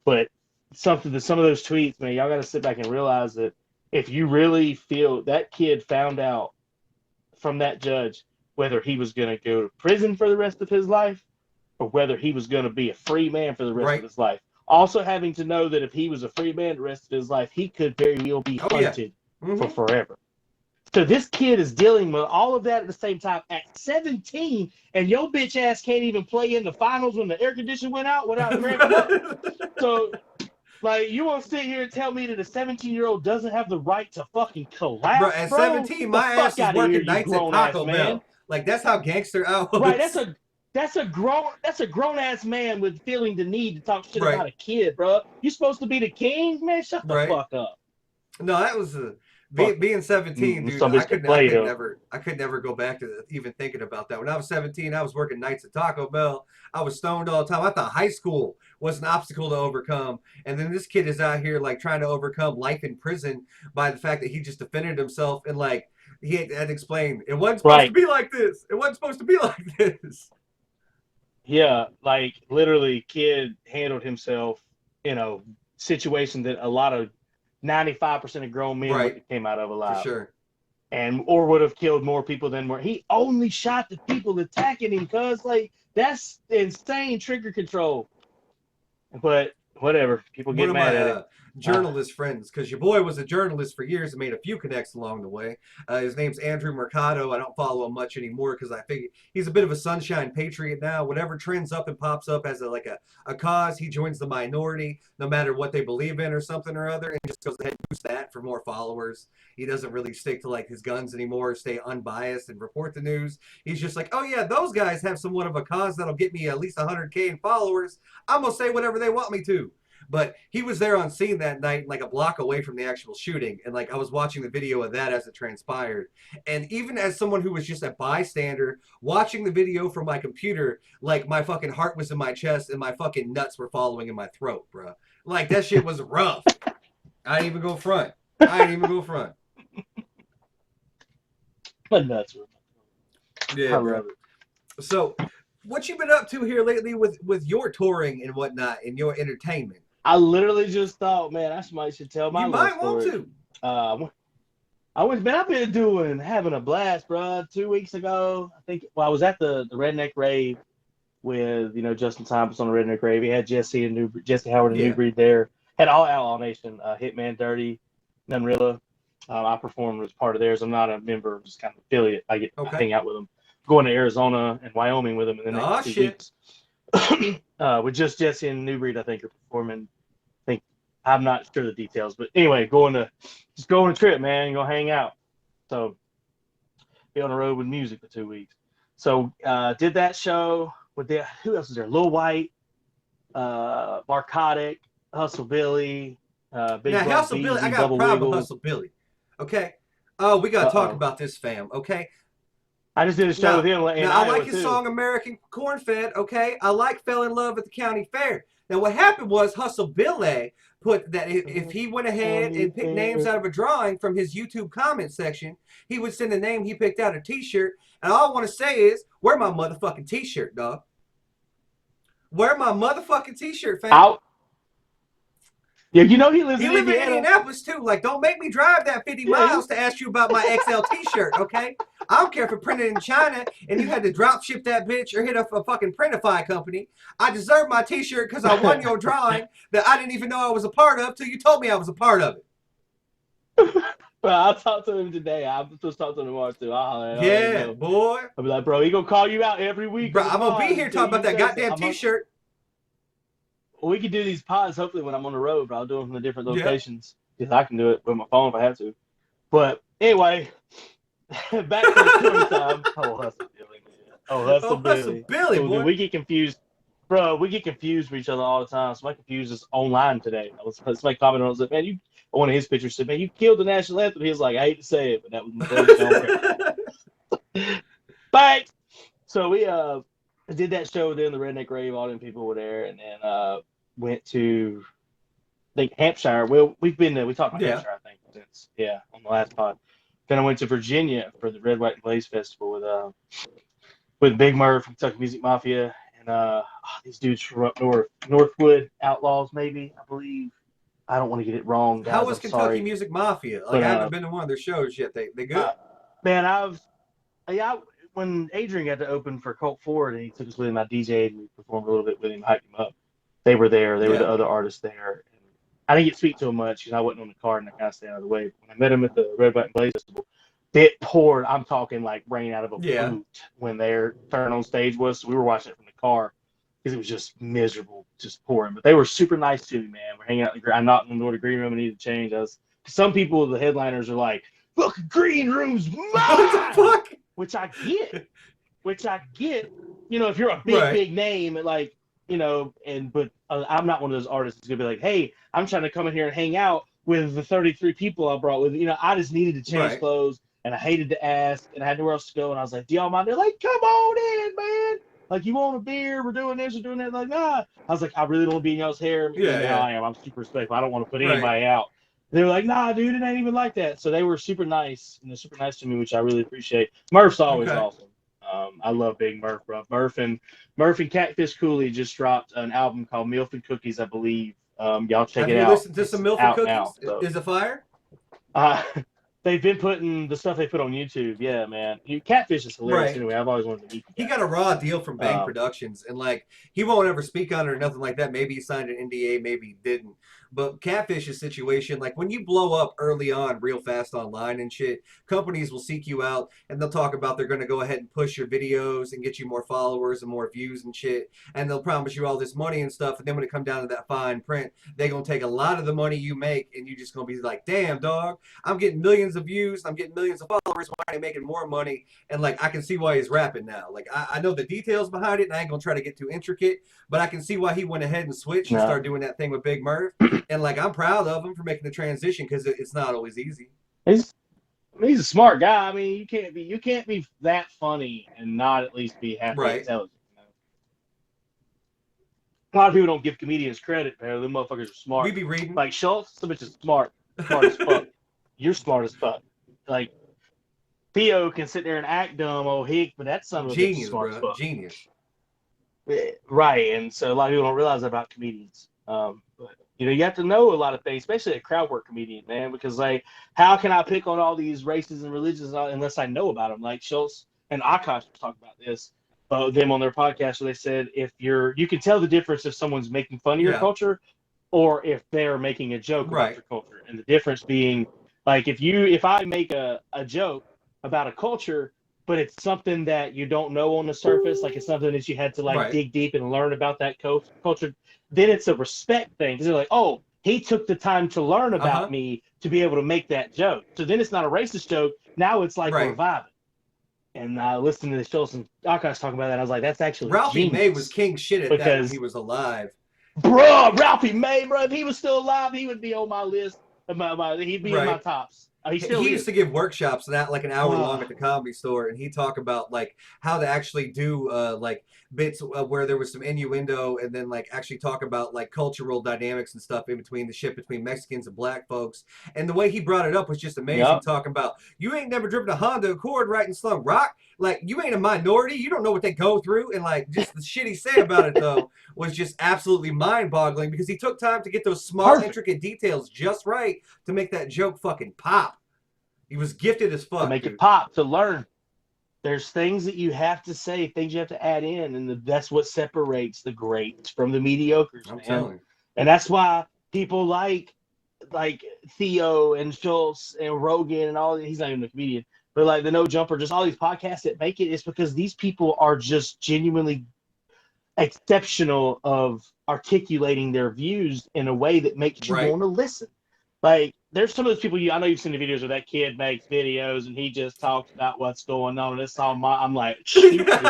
But some of those tweets, man, y'all got to sit back and realize that if you really feel that kid found out from that judge whether he was going to go to prison for the rest of his life or whether he was going to be a free man for the rest of his life. Also having to know that if he was a free man the rest of his life, he could very well be hunted for forever. So this kid is dealing with all of that at the same time at 17, and your bitch ass can't even play in the finals when the air conditioner went out without cramping up. So Like, you want to sit here and tell me that a 17-year-old doesn't have the right to fucking Bro, collapse, at bro? 17, The my ass fuck is out of here, working you nights at grown ass Taco man. Bell. Like, that's how gangster I was. Right, that's a grown ass man with feeling the need to talk shit Right. about a kid, bro. You supposed to be the king, man? Shut the Right. fuck up. No, that was being 17, dude. Some bitch can play though. I could never go back to even thinking about that. When I was 17, I was working nights at Taco Bell. I was stoned all the time. I thought high school was an obstacle to overcome, and then this kid is out here like trying to overcome life in prison by the fact that he just defended himself and like he had explained it wasn't supposed to be like this. It wasn't supposed to be like this. Yeah, like literally, kid handled himself in a situation that a lot of 95% of grown men came out of alive. For sure. Or would have killed more people than were. He only shot the people attacking him because, like, that's insane trigger control. But whatever, people get mad at it. Journalist friends, because your boy was a journalist for years and made a few connects along the way. His name's Andrew Mercado. I don't follow him much anymore because I figure he's a bit of a sunshine patriot now. Whatever trends up and pops up as a cause, he joins the minority, no matter what they believe in or something or other, and just goes ahead and boost that for more followers. He doesn't really stick to like his guns anymore, stay unbiased and report the news. He's just like, oh yeah, those guys have somewhat of a cause that'll get me at least 100K in followers. I'm gonna say whatever they want me to. But he was there on scene that night, like a block away from the actual shooting. And like I was watching the video of that as it transpired. And even as someone who was just a bystander watching the video from my computer, like my fucking heart was in my chest and my fucking nuts were following in my throat, bro. Like that shit was rough. I ain't even go front. My nuts were. Yeah, bro. So what you been up to here lately with your touring and whatnot and your entertainment? I literally just thought, man, I should tell my little story. You might want to. I've been having a blast, bro. 2 weeks ago, I think. Well, I was at the Redneck Rave with Justin Thomas on the Redneck Rave. He had Jesse Howard and New Breed there. Had all Outlaw Nation, Hitman, Dirty, Nunrilla. I performed as part of theirs. I'm not a member, I'm just kind of affiliate. I hang out with them. Going to Arizona and Wyoming with them in the next 2 weeks. With just Jesse and New Breed, I think, are performing. I'm not sure the details, but anyway, going to a trip, man, go hang out. So be on the road with music for 2 weeks. So did that show with who else is there? Lil White, Marcotic, Hustle Billy, Big now, Hustle Billy, I got a problem with Hustle Billy. Okay. Oh, we gotta talk about this, fam. Okay. I just did a show with him. I like his song "American Corn Fed." Okay. I like "Fell in Love at the County Fair." Now, what happened was Hustle Billy put that if he went ahead and picked names out of a drawing from his YouTube comment section, he would send a name he picked out a T-shirt. And all I want to say is, wear my motherfucking T-shirt, dog. Wear my motherfucking T-shirt, fam. Yeah, he lives in Indianapolis too. Like, don't make me drive that 50 miles to ask you about my XL T-shirt, okay? I don't care if it printed in China and you had to drop ship that bitch or hit a fucking Printify company. I deserve my T-shirt because I won your drawing that I didn't even know I was a part of till you told me I was a part of it. Well, I'll talk to him today. I'm supposed to talk to him tomorrow too. Boy. I'll be like, bro, he gonna call you out every week. Bro, I'm gonna be here talking about that goddamn T-shirt. Well, we can do these pods hopefully when I'm on the road, but I'll do them from the different locations. Because I can do it with my phone if I have to. But anyway, back to the story time. Oh, Hustle Billy, boy. We get confused. Bro, we get confused with each other all the time. Somebody confused us online today. Somebody commented on it, said, man, one of his pictures said, man, you killed the national anthem. He was like, I hate to say it, but that was my show. Bye. So we did that show then, the Redneck Rave, all them people were there, and then went to, I think, Hampshire. Well, we've been there. We talked about Hampshire, I think, since, on the last pod. Then I went to Virginia for the Red, White, and Blaze Festival with Big Murph from Kentucky Music Mafia, and these dudes from up north, Northwood Outlaws, maybe, I believe. I don't want to get it wrong, guys. How was Kentucky Music Mafia? Like, I haven't been to one of their shows yet. They good? Man, when Adrian got to open for Colt Ford and he took us with him, I DJ'd and we performed a little bit with him, hyped him up. They were there. They were the other artists there. And I didn't get to speak to him much because I wasn't on the card and I kind of stayed out of the way. When I met him at the Red, White, and Blaze Festival, it poured. I'm talking like rain out of a boot when their turn on stage was. So we were watching it from the car. because it was just miserable, just pouring. But they were super nice to me, man. We're hanging out. I'm not in the green room. I need to change. Some people, the headliners, are like, "Fucking green room's mine," What the fuck? which I get. You know, if you're a Right. big name, like, you know, but I'm not one of those artists that's gonna be like, "Hey, I'm trying to come in here and hang out with the 33 people I brought with." You know, I just needed to change Right. clothes, and I hated to ask, and I had nowhere else to go, and I was like, "Do y'all mind?" They're like, "Come on in, man. Like, you want a beer? We're doing this, we're doing that." Like, nah. I was like, "I really don't want to be in y'all's hair." Yeah, You know how I am. I'm super respectful. I don't want to put Right. anybody out. They were like, "Nah, dude, it ain't even like that." So they were super nice, and they're super nice to me, which I really appreciate. Murph's always Okay. awesome. I love Big Murph, bro. Murph and Catfish Cooley just dropped an album called Milf and Cookies, I believe. Y'all check Have it you out. listened to It's some Milk and out Cookies? now. So. Is it fire? They've been putting the stuff they put on YouTube. Yeah, man. Catfish is hilarious. Right. Anyway, I've always wanted to meet He the got a raw deal from Bang guy. Productions, and like he won't ever speak on it or nothing like that. Maybe he signed an NDA, maybe he didn't. But Catfish's situation, like when you blow up early on, real fast online and shit, companies will seek you out and they'll talk about they're going to go ahead and push your videos and get you more followers and more views and shit, and they'll promise you all this money and stuff. And then when it comes down to that fine print, they're gonna take a lot of the money you make, and you just gonna be like, "Damn, dog, I'm getting millions of views, I'm getting millions of followers. Why am I making more money?" And like I can see why he's rapping now. Like I know the details behind it, and I ain't gonna try to get too intricate, but I can see why he went ahead and switched and started doing that thing with Big Murph. And like I'm proud of him for making the transition because it's not always easy. He's a smart guy. I mean, you can't be that funny and not at least be halfway intelligent. You know? A lot of people don't give comedians credit, man. Them motherfuckers are smart. We be reading like Schultz. Some bitch is smart as fuck. You're smart as fuck. Like Theo can sit there and act dumb, but that son of a bitch is smart as fuck. Genius. Right, and so a lot of people don't realize that about comedians. But you know, you have to know a lot of things, especially a crowd work comedian, man, because like, how can I pick on all these races and religions unless I know about them? Like Schultz and Akash talk about this, them on their podcast, where they said you can tell the difference if someone's making fun of your culture or if they're making a joke about your culture, and the difference being like if I make a joke about a culture, but it's something that you don't know on the surface, like it's something that you had to like dig deep and learn about that culture, then it's a respect thing. Because they're like, "Oh, he took the time to learn about me to be able to make that joke." So then it's not a racist joke. Now it's like we're vibing. And I listened to the Schultz and Akash talking about that. I was like, that's actually Ralphie genius. May was king shit at that when he was alive. Bro, Ralphie May, bro, if he was still alive, he would be on my list. He'd be in my tops. He used to give workshops that like an hour long at the Comedy Store, and he'd talk about like how to actually do like bits where there was some innuendo, and then like actually talk about like cultural dynamics and stuff in between the shit between Mexicans and black folks. And the way he brought it up was just amazing. Talking about, you ain't never driven a Honda Accord right in Slum Rock, like you ain't a minority, you don't know what they go through, and like just the shit he said about it though was just absolutely mind-boggling because he took time to get those small intricate details just right to make that joke fucking pop. He was gifted as fuck. To make it pop, to learn. There's things that you have to say, things you have to add in, and that's what separates the greats from the mediocres, I'm man. telling you. And that's why people like Theo and Schultz and Rogan and all. He's not even a comedian, but like the No Jumper, just all these podcasts that make it is because these people are just genuinely exceptional of articulating their views in a way that makes you want to listen. Like, there's some of those people I know you've seen the videos where that kid makes videos and he just talks about what's going on, and it's all I'm like, stupid.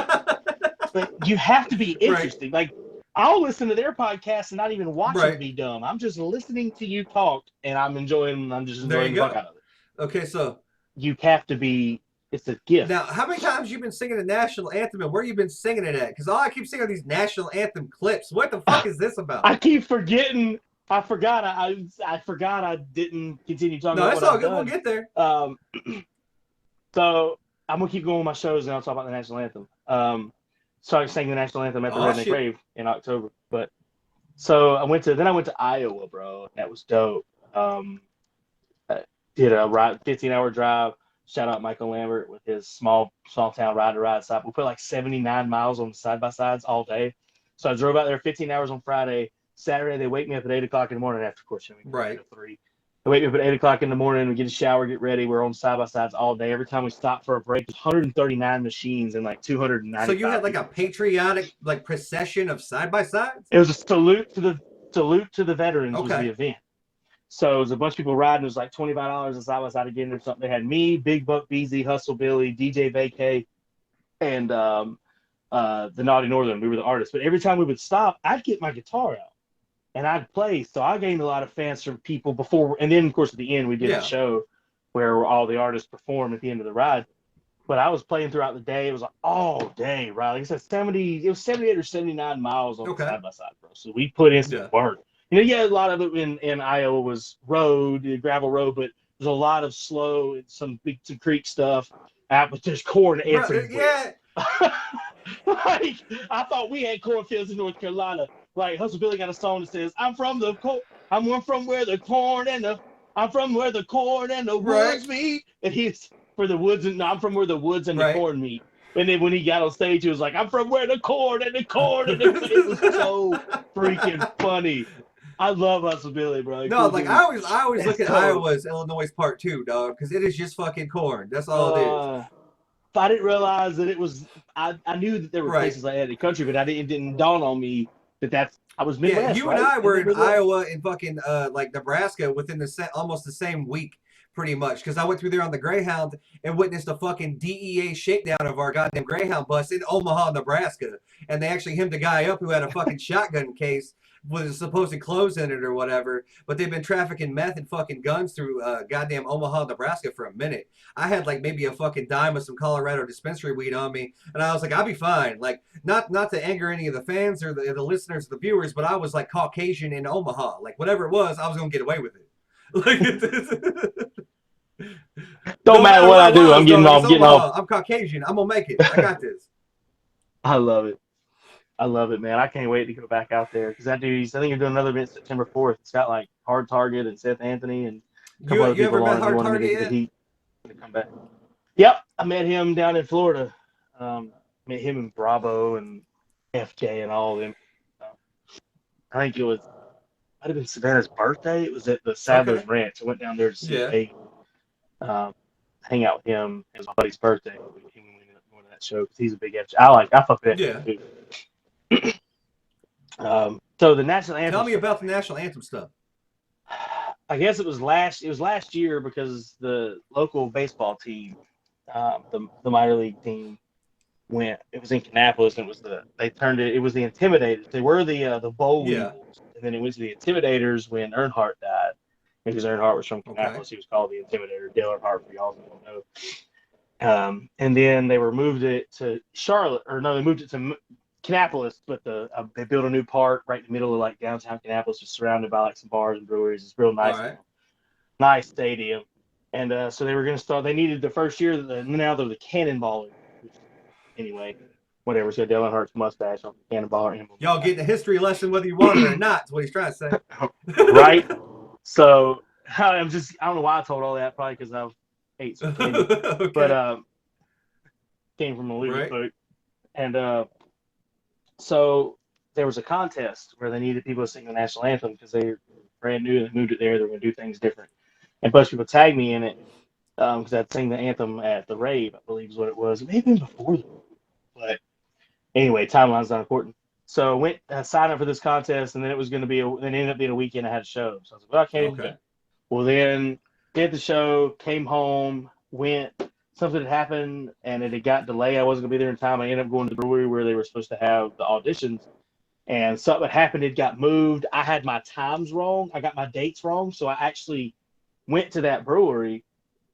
But you have to be interesting. Like, I'll listen to their podcast and not even watch it be dumb. I'm just listening to you talk, and I'm just enjoying the fuck out of it. Okay, so you have to be. It's a gift. Now, how many times you been singing the national anthem, and where you been singing it at? Because all I keep seeing are these national anthem clips. What the fuck is this about? I keep forgetting. I forgot. I forgot. I didn't continue talking. No, that's all good. We'll get there. So I'm gonna keep going with my shows, and I'll talk about the national anthem. So I sang the national anthem at the Redneck Rave in October. But so I went to Iowa, bro. That was dope. I did a 15-hour drive. Shout out Michael Lambert with his small town ride side. We put like 79 miles on the side by sides all day. So I drove out there 15 hours on Friday. Saturday they wake me up at 8 o'clock in the morning after, of course, 3. They wake me up at 8 o'clock in the morning. We get a shower, get ready. We're on side by sides all day. Every time we stop for a break, there's 139 machines and like So you had 295 like a people. patriotic like procession of side by sides? It was a salute to the veterans was the Okay. event. So it was a bunch of people riding. It was like $25 a side by side again or something. They had me, Big Buck Beasley, Hustle Billy, DJ Vacay, and the Naughty Northern. We were the artists. But every time we would stop, I'd get my guitar out and I'd play. So I gained a lot of fans from people before. And then, of course, at the end, we did a Yeah. show where all the artists performed at the end of the ride. But I was playing throughout the day. It was like all day, right? Like I said, it was 78 or 79 miles on the Okay. side by side, bro. So we put in some Yeah. work. You know, yeah, a lot of it in Iowa was road, gravel road, but there's a lot of slow and some creek stuff. But there's corn everywhere. Yeah. Like I thought we had cornfields in North Carolina. Like Hustle Billy got a song that says, I'm from where the corn and the I'm from where the corn and the woods meet. And he's for the woods and no, I'm from where the woods and the corn meet. And then when he got on stage, he was like, I'm from where the corn and the corn and it was so freaking funny. I love Hustle Billy, bro. No, like I always look at Iowa as Illinois part 2, dog, because it is just fucking corn. That's all it is. I didn't realize that it was. I knew that there were places like that in the country, but it didn't dawn on me that I was Midwest. Yeah, you and I were in Iowa and fucking like Nebraska within almost the same week, pretty much, because I went through there on the Greyhound and witnessed a fucking DEA shakedown of our goddamn Greyhound bus in Omaha, Nebraska, and they actually hemmed a guy up who had a fucking shotgun case with supposed clothes in it or whatever, but they've been trafficking meth and fucking guns through goddamn Omaha, Nebraska for a minute. I had like maybe a fucking dime of some Colorado dispensary weed on me, and I was like, I'll be fine. Like, not to anger any of the fans or the listeners or the viewers, but I was like Caucasian in Omaha. Like, whatever it was, I was gonna get away with it. Don't matter what I do, I'm getting off. I'm Caucasian. I'm gonna make it. I got this. I love it. I love it, man. I can't wait to go back out there because I think you're doing another event September 4th. It's got like Hard Target and Seth Anthony and a couple other people on. Hard Target yet? The heat to come back. Yep, I met him down in Florida. Met him and Bravo and FJ and all of them. I think might have been Savannah's birthday. It was at the Sadler's Ranch. I went down there to see hang out with him. It was my buddy's birthday. We ended up going to that show because he's a big FJ. I fuck with that too. So the national anthem. Tell me about the national anthem stuff. I guess it was last year because the local baseball team, the minor league team, went. It was in Kannapolis, and it was the Intimidators. They were the Boll Eagles, and then it was the Intimidators when Earnhardt died. Because Earnhardt was from Kannapolis, he was called the Intimidator. Dale Earnhardt, for y'all who don't know. And then they moved it to Charlotte, they moved it to Kannapolis, but they built a new park right in the middle of like downtown Kannapolis, just surrounded by like some bars and breweries. It's real nice, nice stadium. And so they were going to start. They needed the first year. Now they're the Cannonball. Anyway, whatever. So Dale Earnhardt's mustache on the Cannonball emblem. Y'all getting a history lesson whether you want it or not. That's what he's trying to say. Right. So I don't know why I told all that. Probably because I've ate some candy. But came from a little food, and so there was a contest where they needed people to sing the national anthem because they were brand new and they moved it there. They were going to do things different. And a bunch of people tagged me in it because I'd sing the anthem at the rave, I believe is what it was. It may have been before the rave. But anyway, timeline's not important. So I went, signed up for this contest, and then it ended up being a weekend I had a show. So I was like, well, I can't even go. Well, then did the show, came home, went. Something had happened, and it had got delayed. I wasn't going to be there in time. I ended up going to the brewery where they were supposed to have the auditions, and something happened. It got moved. I had my times wrong. I got my dates wrong, so I actually went to that brewery,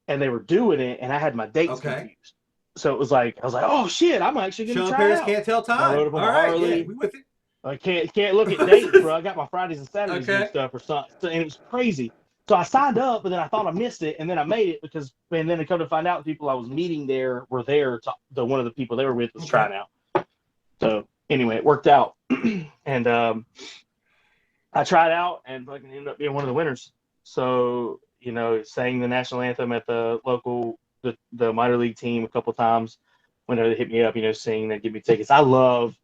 and they were doing it, and I had my dates confused. So it was like, I was like, oh, shit, I'm actually going to try it out. Can't tell time. I rode up on Harley. We with it. I can't look at dates, bro. I got my Fridays and Saturdays and stuff or something, and it was crazy. So I signed up, and then I thought I missed it, and then I made it and then I come to find out the people I was meeting there were there. One of the people they were with was trying out. So anyway, it worked out, and I tried out and fucking ended up being one of the winners. So sang the national anthem at the local the minor league team a couple times. Whenever they hit me up, sing, they give me tickets. I love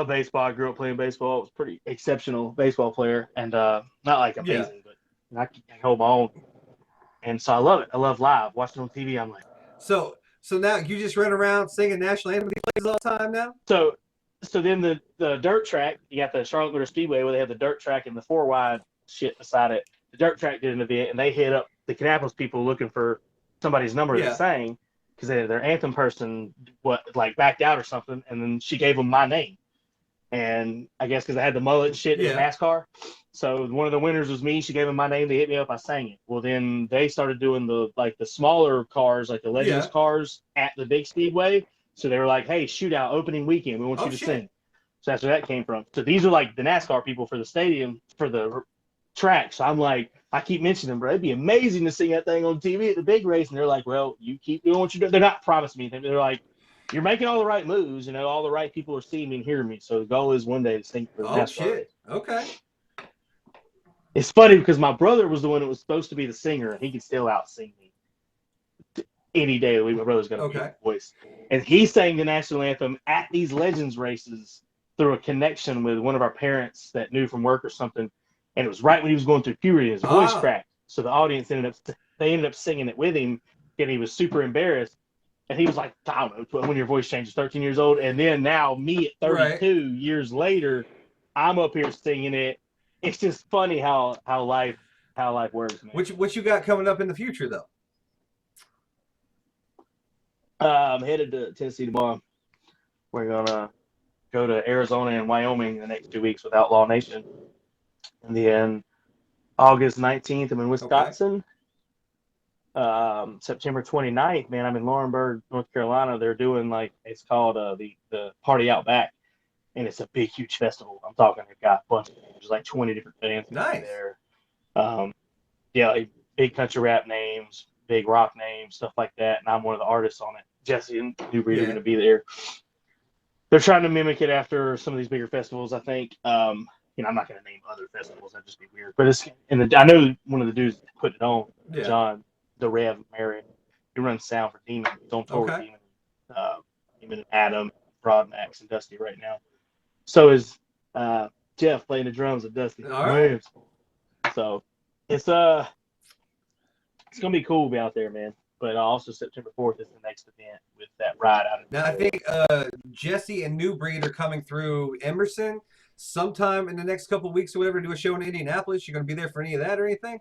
baseball. I grew up playing baseball. I was a pretty exceptional baseball player, and not like amazing, but and I can hold my own. And so I love it. I love live. Watching on TV, I'm like, So now you just run around singing national anthem plays all the time now? so so then the dirt track, you got the Charlotte Motor Speedway where they have the dirt track and the 4 wide shit beside it. The dirt track did an event and they hit up the Kannapolis people looking for somebody's number that sang because their anthem person backed out or something, and then she gave them my name. And I guess because I had the mullet and shit in NASCAR. So one of the winners was me. She gave them my name. They hit me up. I sang it. Well, then they started doing the smaller cars, like the Legends cars at the big speedway. So they were like, hey, shootout opening weekend. We want you to sing. So that's where that came from. So these are like the NASCAR people for the stadium, for the track. So I'm like, I keep mentioning them, bro. It'd be amazing to sing that thing on TV at the big race. And they're like, well, you keep doing what you're doing. They're not promising me anything. They're like, you're making all the right moves. All the right people are seeing me and hearing me. So the goal is one day to sing for the NASCAR. Shit. Okay. It's funny because my brother was the one that was supposed to be the singer, and he could still out-sing me any day of the week. My brother's going to be a voice. And he sang the national anthem at these Legends races through a connection with one of our parents that knew from work or something. And it was right when he was going through puberty. His voice cracked. So the audience ended up singing it with him, and he was super embarrassed. And he was like, I don't know, when your voice changes, 13 years old. And then now me at 32 years later, I'm up here singing it. It's just funny how life works, man. What you got coming up in the future, though? I'm headed to Tennessee tomorrow. We're going to go to Arizona and Wyoming in the next 2 weeks with Outlaw Nation. And then August 19th, I'm in Wisconsin. September 29th, man, I'm in Laurinburg, North Carolina. They're doing it's called the Party Out Back, and it's a big, huge festival. I'm talking, they've got a bunch of there's like 20 different bands there. Big country rap names, big rock names, stuff like that. And I'm one of the artists on it. Jesse and New Breed are going to be there. They're trying to mimic it after some of these bigger festivals, I think. I'm not going to name other festivals. That'd just be weird. But I know one of the dudes put it on, John. The Rev Marion. He runs sound for Demon. He's on tour with Demon. Demon and Adam, Broadmax, and Dusty right now. So is Jeff playing the drums with Dusty. All right. So it's gonna be cool to be out there, man. But also September 4th is the next event with that ride out of now. I think Jesse and New Breed are coming through Emerson sometime in the next couple of weeks or whatever. Do a show in Indianapolis. You're gonna be there for any of that or anything?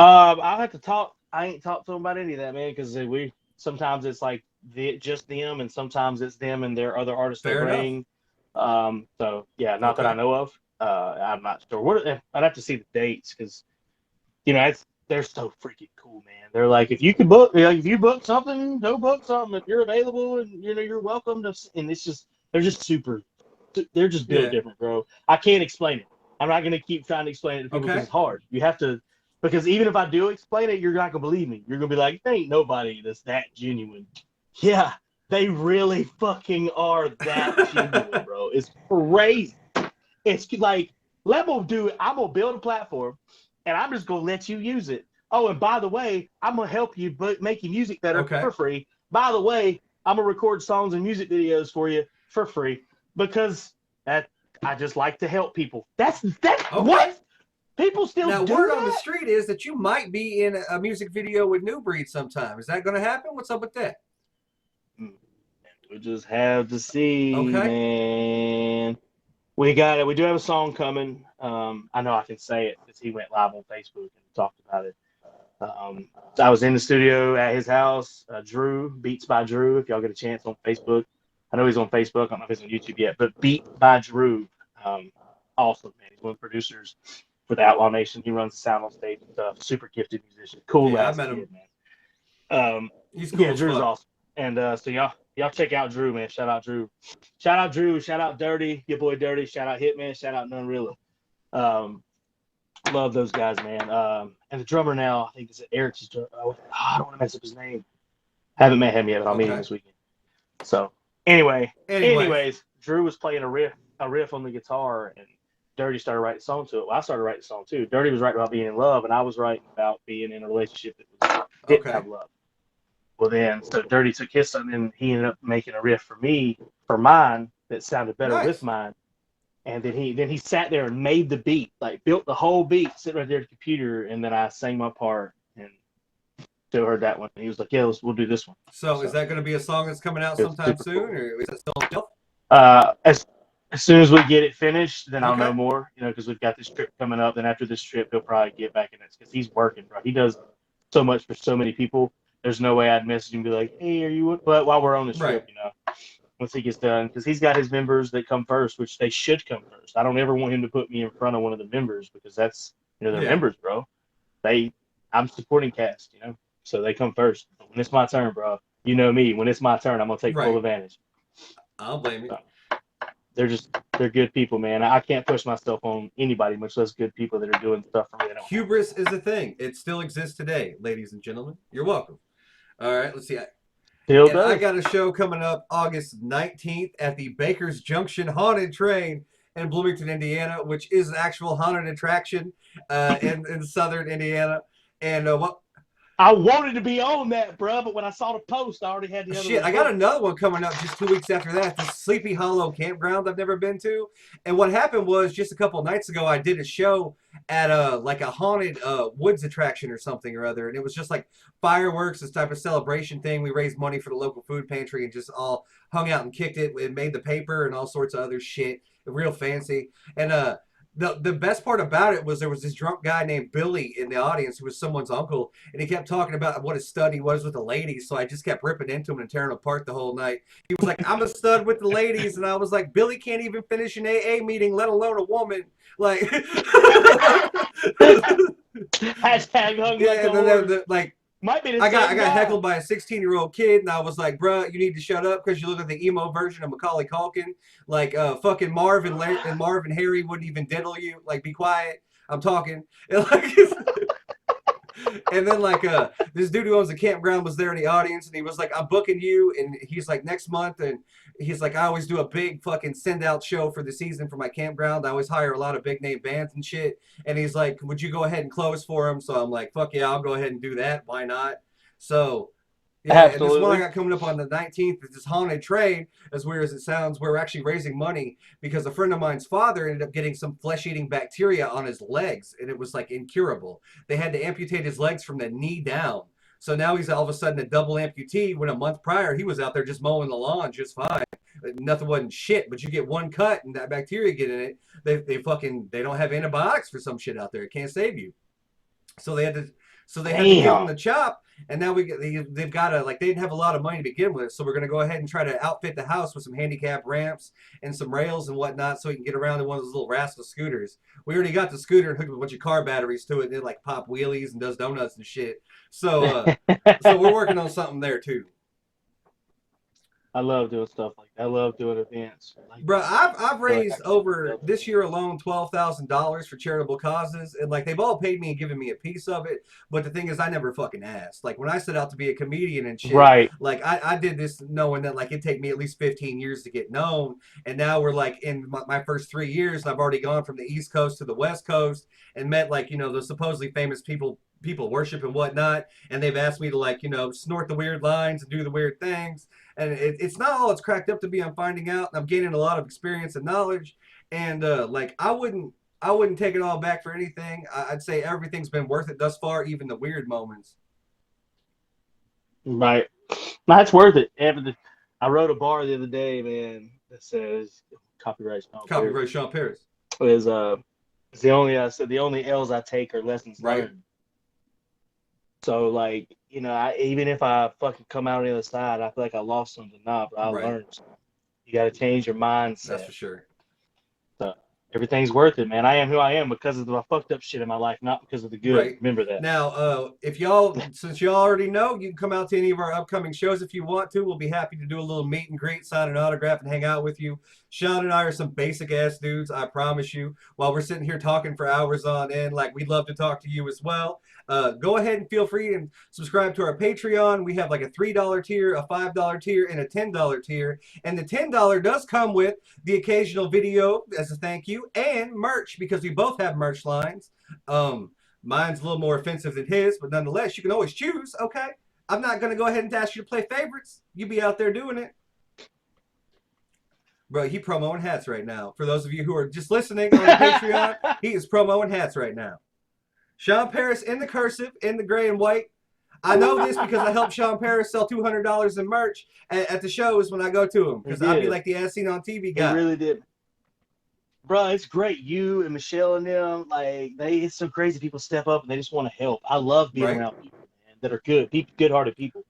I'll have to talk. I ain't talked to them about any of that, man, because sometimes it's like just them, and sometimes it's them and their other artists they bring. So yeah, not that I know of. I'm not sure. I'd have to see the dates because, they're so freaking cool, man. They're like, if you can book, if you book something, go book something. If you're available, and you're welcome to. And it's just they're just super. They're just built different, bro. I can't explain it. I'm not gonna keep trying to explain it to people because it's hard. You have to. Because even if I do explain it, you're not going to believe me. You're going to be like, there ain't nobody that's that genuine. Yeah, they really fucking are that genuine, bro. It's crazy. It's like, I'm going to build a platform, and I'm just going to let you use it. Oh, and by the way, I'm going to help you make your music better for free. By the way, I'm going to record songs and music videos for you for free because I just like to help people. That's what? People still now, do word that? On the street is that you might be in a music video with New Breed sometime. Is that going to happen? What's up with that? We just have to see, man. We got it. We do have a song coming. I know I can say it because he went live on Facebook and talked about it. I was in the studio at his house. Drew, Beats by Drew, if y'all get a chance on Facebook. I know he's on Facebook. I don't know if he's on YouTube yet, but Beat by Drew. Awesome, man. He's one of the producers for the Outlaw Nation. He runs the sound on stage and stuff. Super gifted musician. Cool ass kid, man. He's cool. Yeah, Drew's awesome. And so y'all check out Drew, man. Shout out Drew. Shout out Drew. Shout out Dirty. Your boy Dirty. Shout out Hitman. Shout out None Realer. Love those guys, man. And the drummer now, I think it's Eric's drummer. I don't want to mess up his name. Haven't met him yet, but I'll meet him this weekend. So anyways, Drew was playing a riff on the guitar, and Dirty started writing a song to it. Well, I started writing a song too. Dirty was writing about being in love, and I was writing about being in a relationship that didn't have love. Well, then, so Dirty took his song, and he ended up making a riff for mine that sounded better with mine. And then he sat there and made the beat, like built the whole beat, sitting right there at the computer, and then I sang my part and still heard that one. And he was like, "Yeah, we'll do this one." So is So that going to be a song that's coming out it was sometime super soon, cool. or is it still on the shelf? As soon as we get it finished, then I'll Okay. know more. Because we've got this trip coming up. Then after this trip, he'll probably get back in it because he's working, bro. He does so much for so many people. There's no way I'd message him and be like, "Hey, are you?" But while we're on this Right. trip, once he gets done, because he's got his members that come first, which they should come first. I don't ever want him to put me in front of one of the members because that's they're Yeah. members, bro. I'm supporting cast, so they come first. But when it's my turn, bro, you know me. When it's my turn, I'm gonna take full Right. advantage. I don't blame you. So, they're good people, man. I can't push myself on anybody, much less good people that are doing stuff for me. They don't Hubris is a thing. It still exists today, ladies and gentlemen. You're welcome. All right, let's see. Still And I does. got a show coming up August 19th at the Baker's Junction Haunted Train in Bloomington, Indiana, which is an actual haunted attraction in southern Indiana. And what I wanted to be on that, bro, but when I saw the post, I already had the other shit, one I got booked. another one coming up just 2 weeks after that. The Sleepy Hollow Campground I've never been to. And what happened was just a couple of nights ago, I did a show at like a haunted woods attraction or something or other, and it was just like fireworks, this type of celebration thing. We raised money for the local food pantry and just all hung out and kicked it. It made the paper and all sorts of other shit, real fancy. And the best part about it was there was this drunk guy named Billy in the audience who was someone's uncle, and he kept talking about what a stud he was with the ladies. So I just kept ripping into him and tearing him apart the whole night. He was like, "I'm a stud with the ladies," and I was like, "Billy can't even finish an AA meeting, let alone a woman." Like, Hashtag hung like yeah, a and then horse. like Might be the I same got guy. heckled by a 16-year-old kid, and I was like, "Bruh, you need to shut up because you look like the emo version of Macaulay Culkin. Like, fucking Marv and Harry wouldn't even diddle you. Like, be quiet. I'm talking." And, like, and then like this dude who owns the campground was there in the audience, and he was like, "I'm booking you," and he's like, "Next month," and he's like, "I always do a big fucking send out show for the season for my campground. I always hire a lot of big name bands and shit." And he's like, "Would you go ahead and close for him?" So I'm like, "Fuck yeah, I'll go ahead and do that. Why not?" So yeah, and this one I Absolutely. got coming up on the 19th is this haunted train. As weird as it sounds, we're actually raising money because a friend of mine's father ended up getting some flesh-eating bacteria on his legs, and it was like incurable. They had to amputate his legs from the knee down. So now he's all of a sudden a double amputee when a month prior he was out there just mowing the lawn just fine. Nothing wasn't shit, but you get one cut and that bacteria get in it. They don't have antibiotics for some shit out there. It can't save you. So they had to give him Damn. the chop, and now they've got to like they didn't have a lot of money to begin with, so we're gonna go ahead and try to outfit the house with some handicap ramps and some rails and whatnot, so he can get around in one of those little rascal scooters. We already got the scooter and hooked a bunch of car batteries to it, and it like pop wheelies and does donuts and shit. So we're working on something there too. I love doing stuff like that. I love doing events like Bro, that. I've I feel like I raised can over help this year alone $12,000 for charitable causes, and like they've all paid me and given me a piece of it. But the thing is, I never fucking asked. Like when I set out to be a comedian and shit, right. like I did this knowing that like it'd take me at least 15 years to get known, and now we're like in my first 3 years, and I've already gone from the East Coast to the West Coast and met like the supposedly famous people worship and whatnot, and they've asked me to like snort the weird lines and do the weird things, and it's not all it's cracked up to be. I'm finding out, and I'm gaining a lot of experience and knowledge, and like I wouldn't take it all back for anything. I'd say everything's been worth it thus far, even the weird moments. Right. That's worth it. I wrote a bar the other day, man, that says copyright Sean Perry. Copyright Sean Paris. Is it's the only I said the only L's I take are lessons Right. learned. So like, even if I fucking come out on the other side, I feel like I lost something. Nah, but I Right. learned something. You got to change your That's mindset. for sure. So everything's worth it, man. I am who I am because of the fucked up shit in my life, not because of the good. Right. Remember that. Now, since y'all already know, you can come out to any of our upcoming shows if you want to. We'll be happy to do a little meet and greet, sign an autograph, and hang out with you. Sean and I are some basic ass dudes, I promise you. While we're sitting here talking for hours on end, like we'd love to talk to you as well. Go ahead and feel free and subscribe to our Patreon. We have like a $3 tier, a $5 tier, and a $10 tier. And the $10 does come with the occasional video as a thank you and merch because we both have merch lines. Mine's a little more offensive than his, but nonetheless, you can always choose. Okay, I'm not gonna go ahead and ask you to play favorites. You be out there doing it. Bro, he promoting hats right now. For those of you who are just listening on the Patreon, he is promoting hats right now. Sean Paris in the cursive, in the gray and white. I know this because I helped Sean Paris sell $200 in merch at the shows when I go to him. Because I'd be like the as seen on TV guy. He really did. Bro, it's great. You and Michelle and them, like, it's so crazy. People step up and they just want to help. I love being around people, man, that are good-hearted people.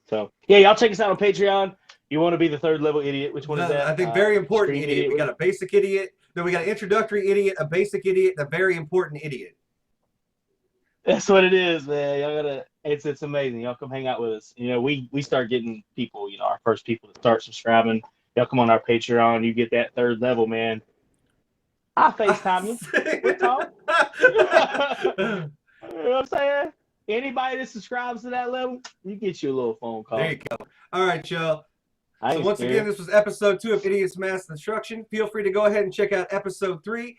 So, yeah, y'all check us out on Patreon. You want to be the third level idiot. Which one is that? I think very important idiot. We got a basic idiot. Then we got an introductory idiot, a basic idiot, and a very important idiot. That's what it is, man. Y'all gotta. It's amazing. Y'all come hang out with us. We start getting people. Our first people to start subscribing. Y'all come on our Patreon. You get that third level, man. I FaceTime you. We're talking. You know what I'm saying? Anybody that subscribes to that level, you get you a little phone call. There you go. All right, y'all. So once again, this was episode 2 of Idiots Mass Destruction. Feel free to go ahead and check out episode 3.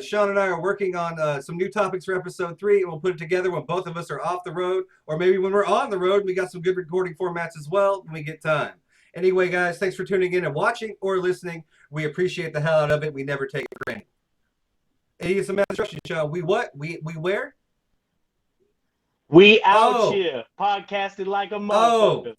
Sean and I are working on some new topics for episode 3, and we'll put it together when both of us are off the road, or maybe when we're on the road. We got some good recording formats as well when we get time. Anyway, guys, thanks for tuning in and watching or listening. We appreciate the hell out of it. We never take it for granted. Idiots Mass Destruction, Sean. We what? We where? We out here podcasting like a motherfucker.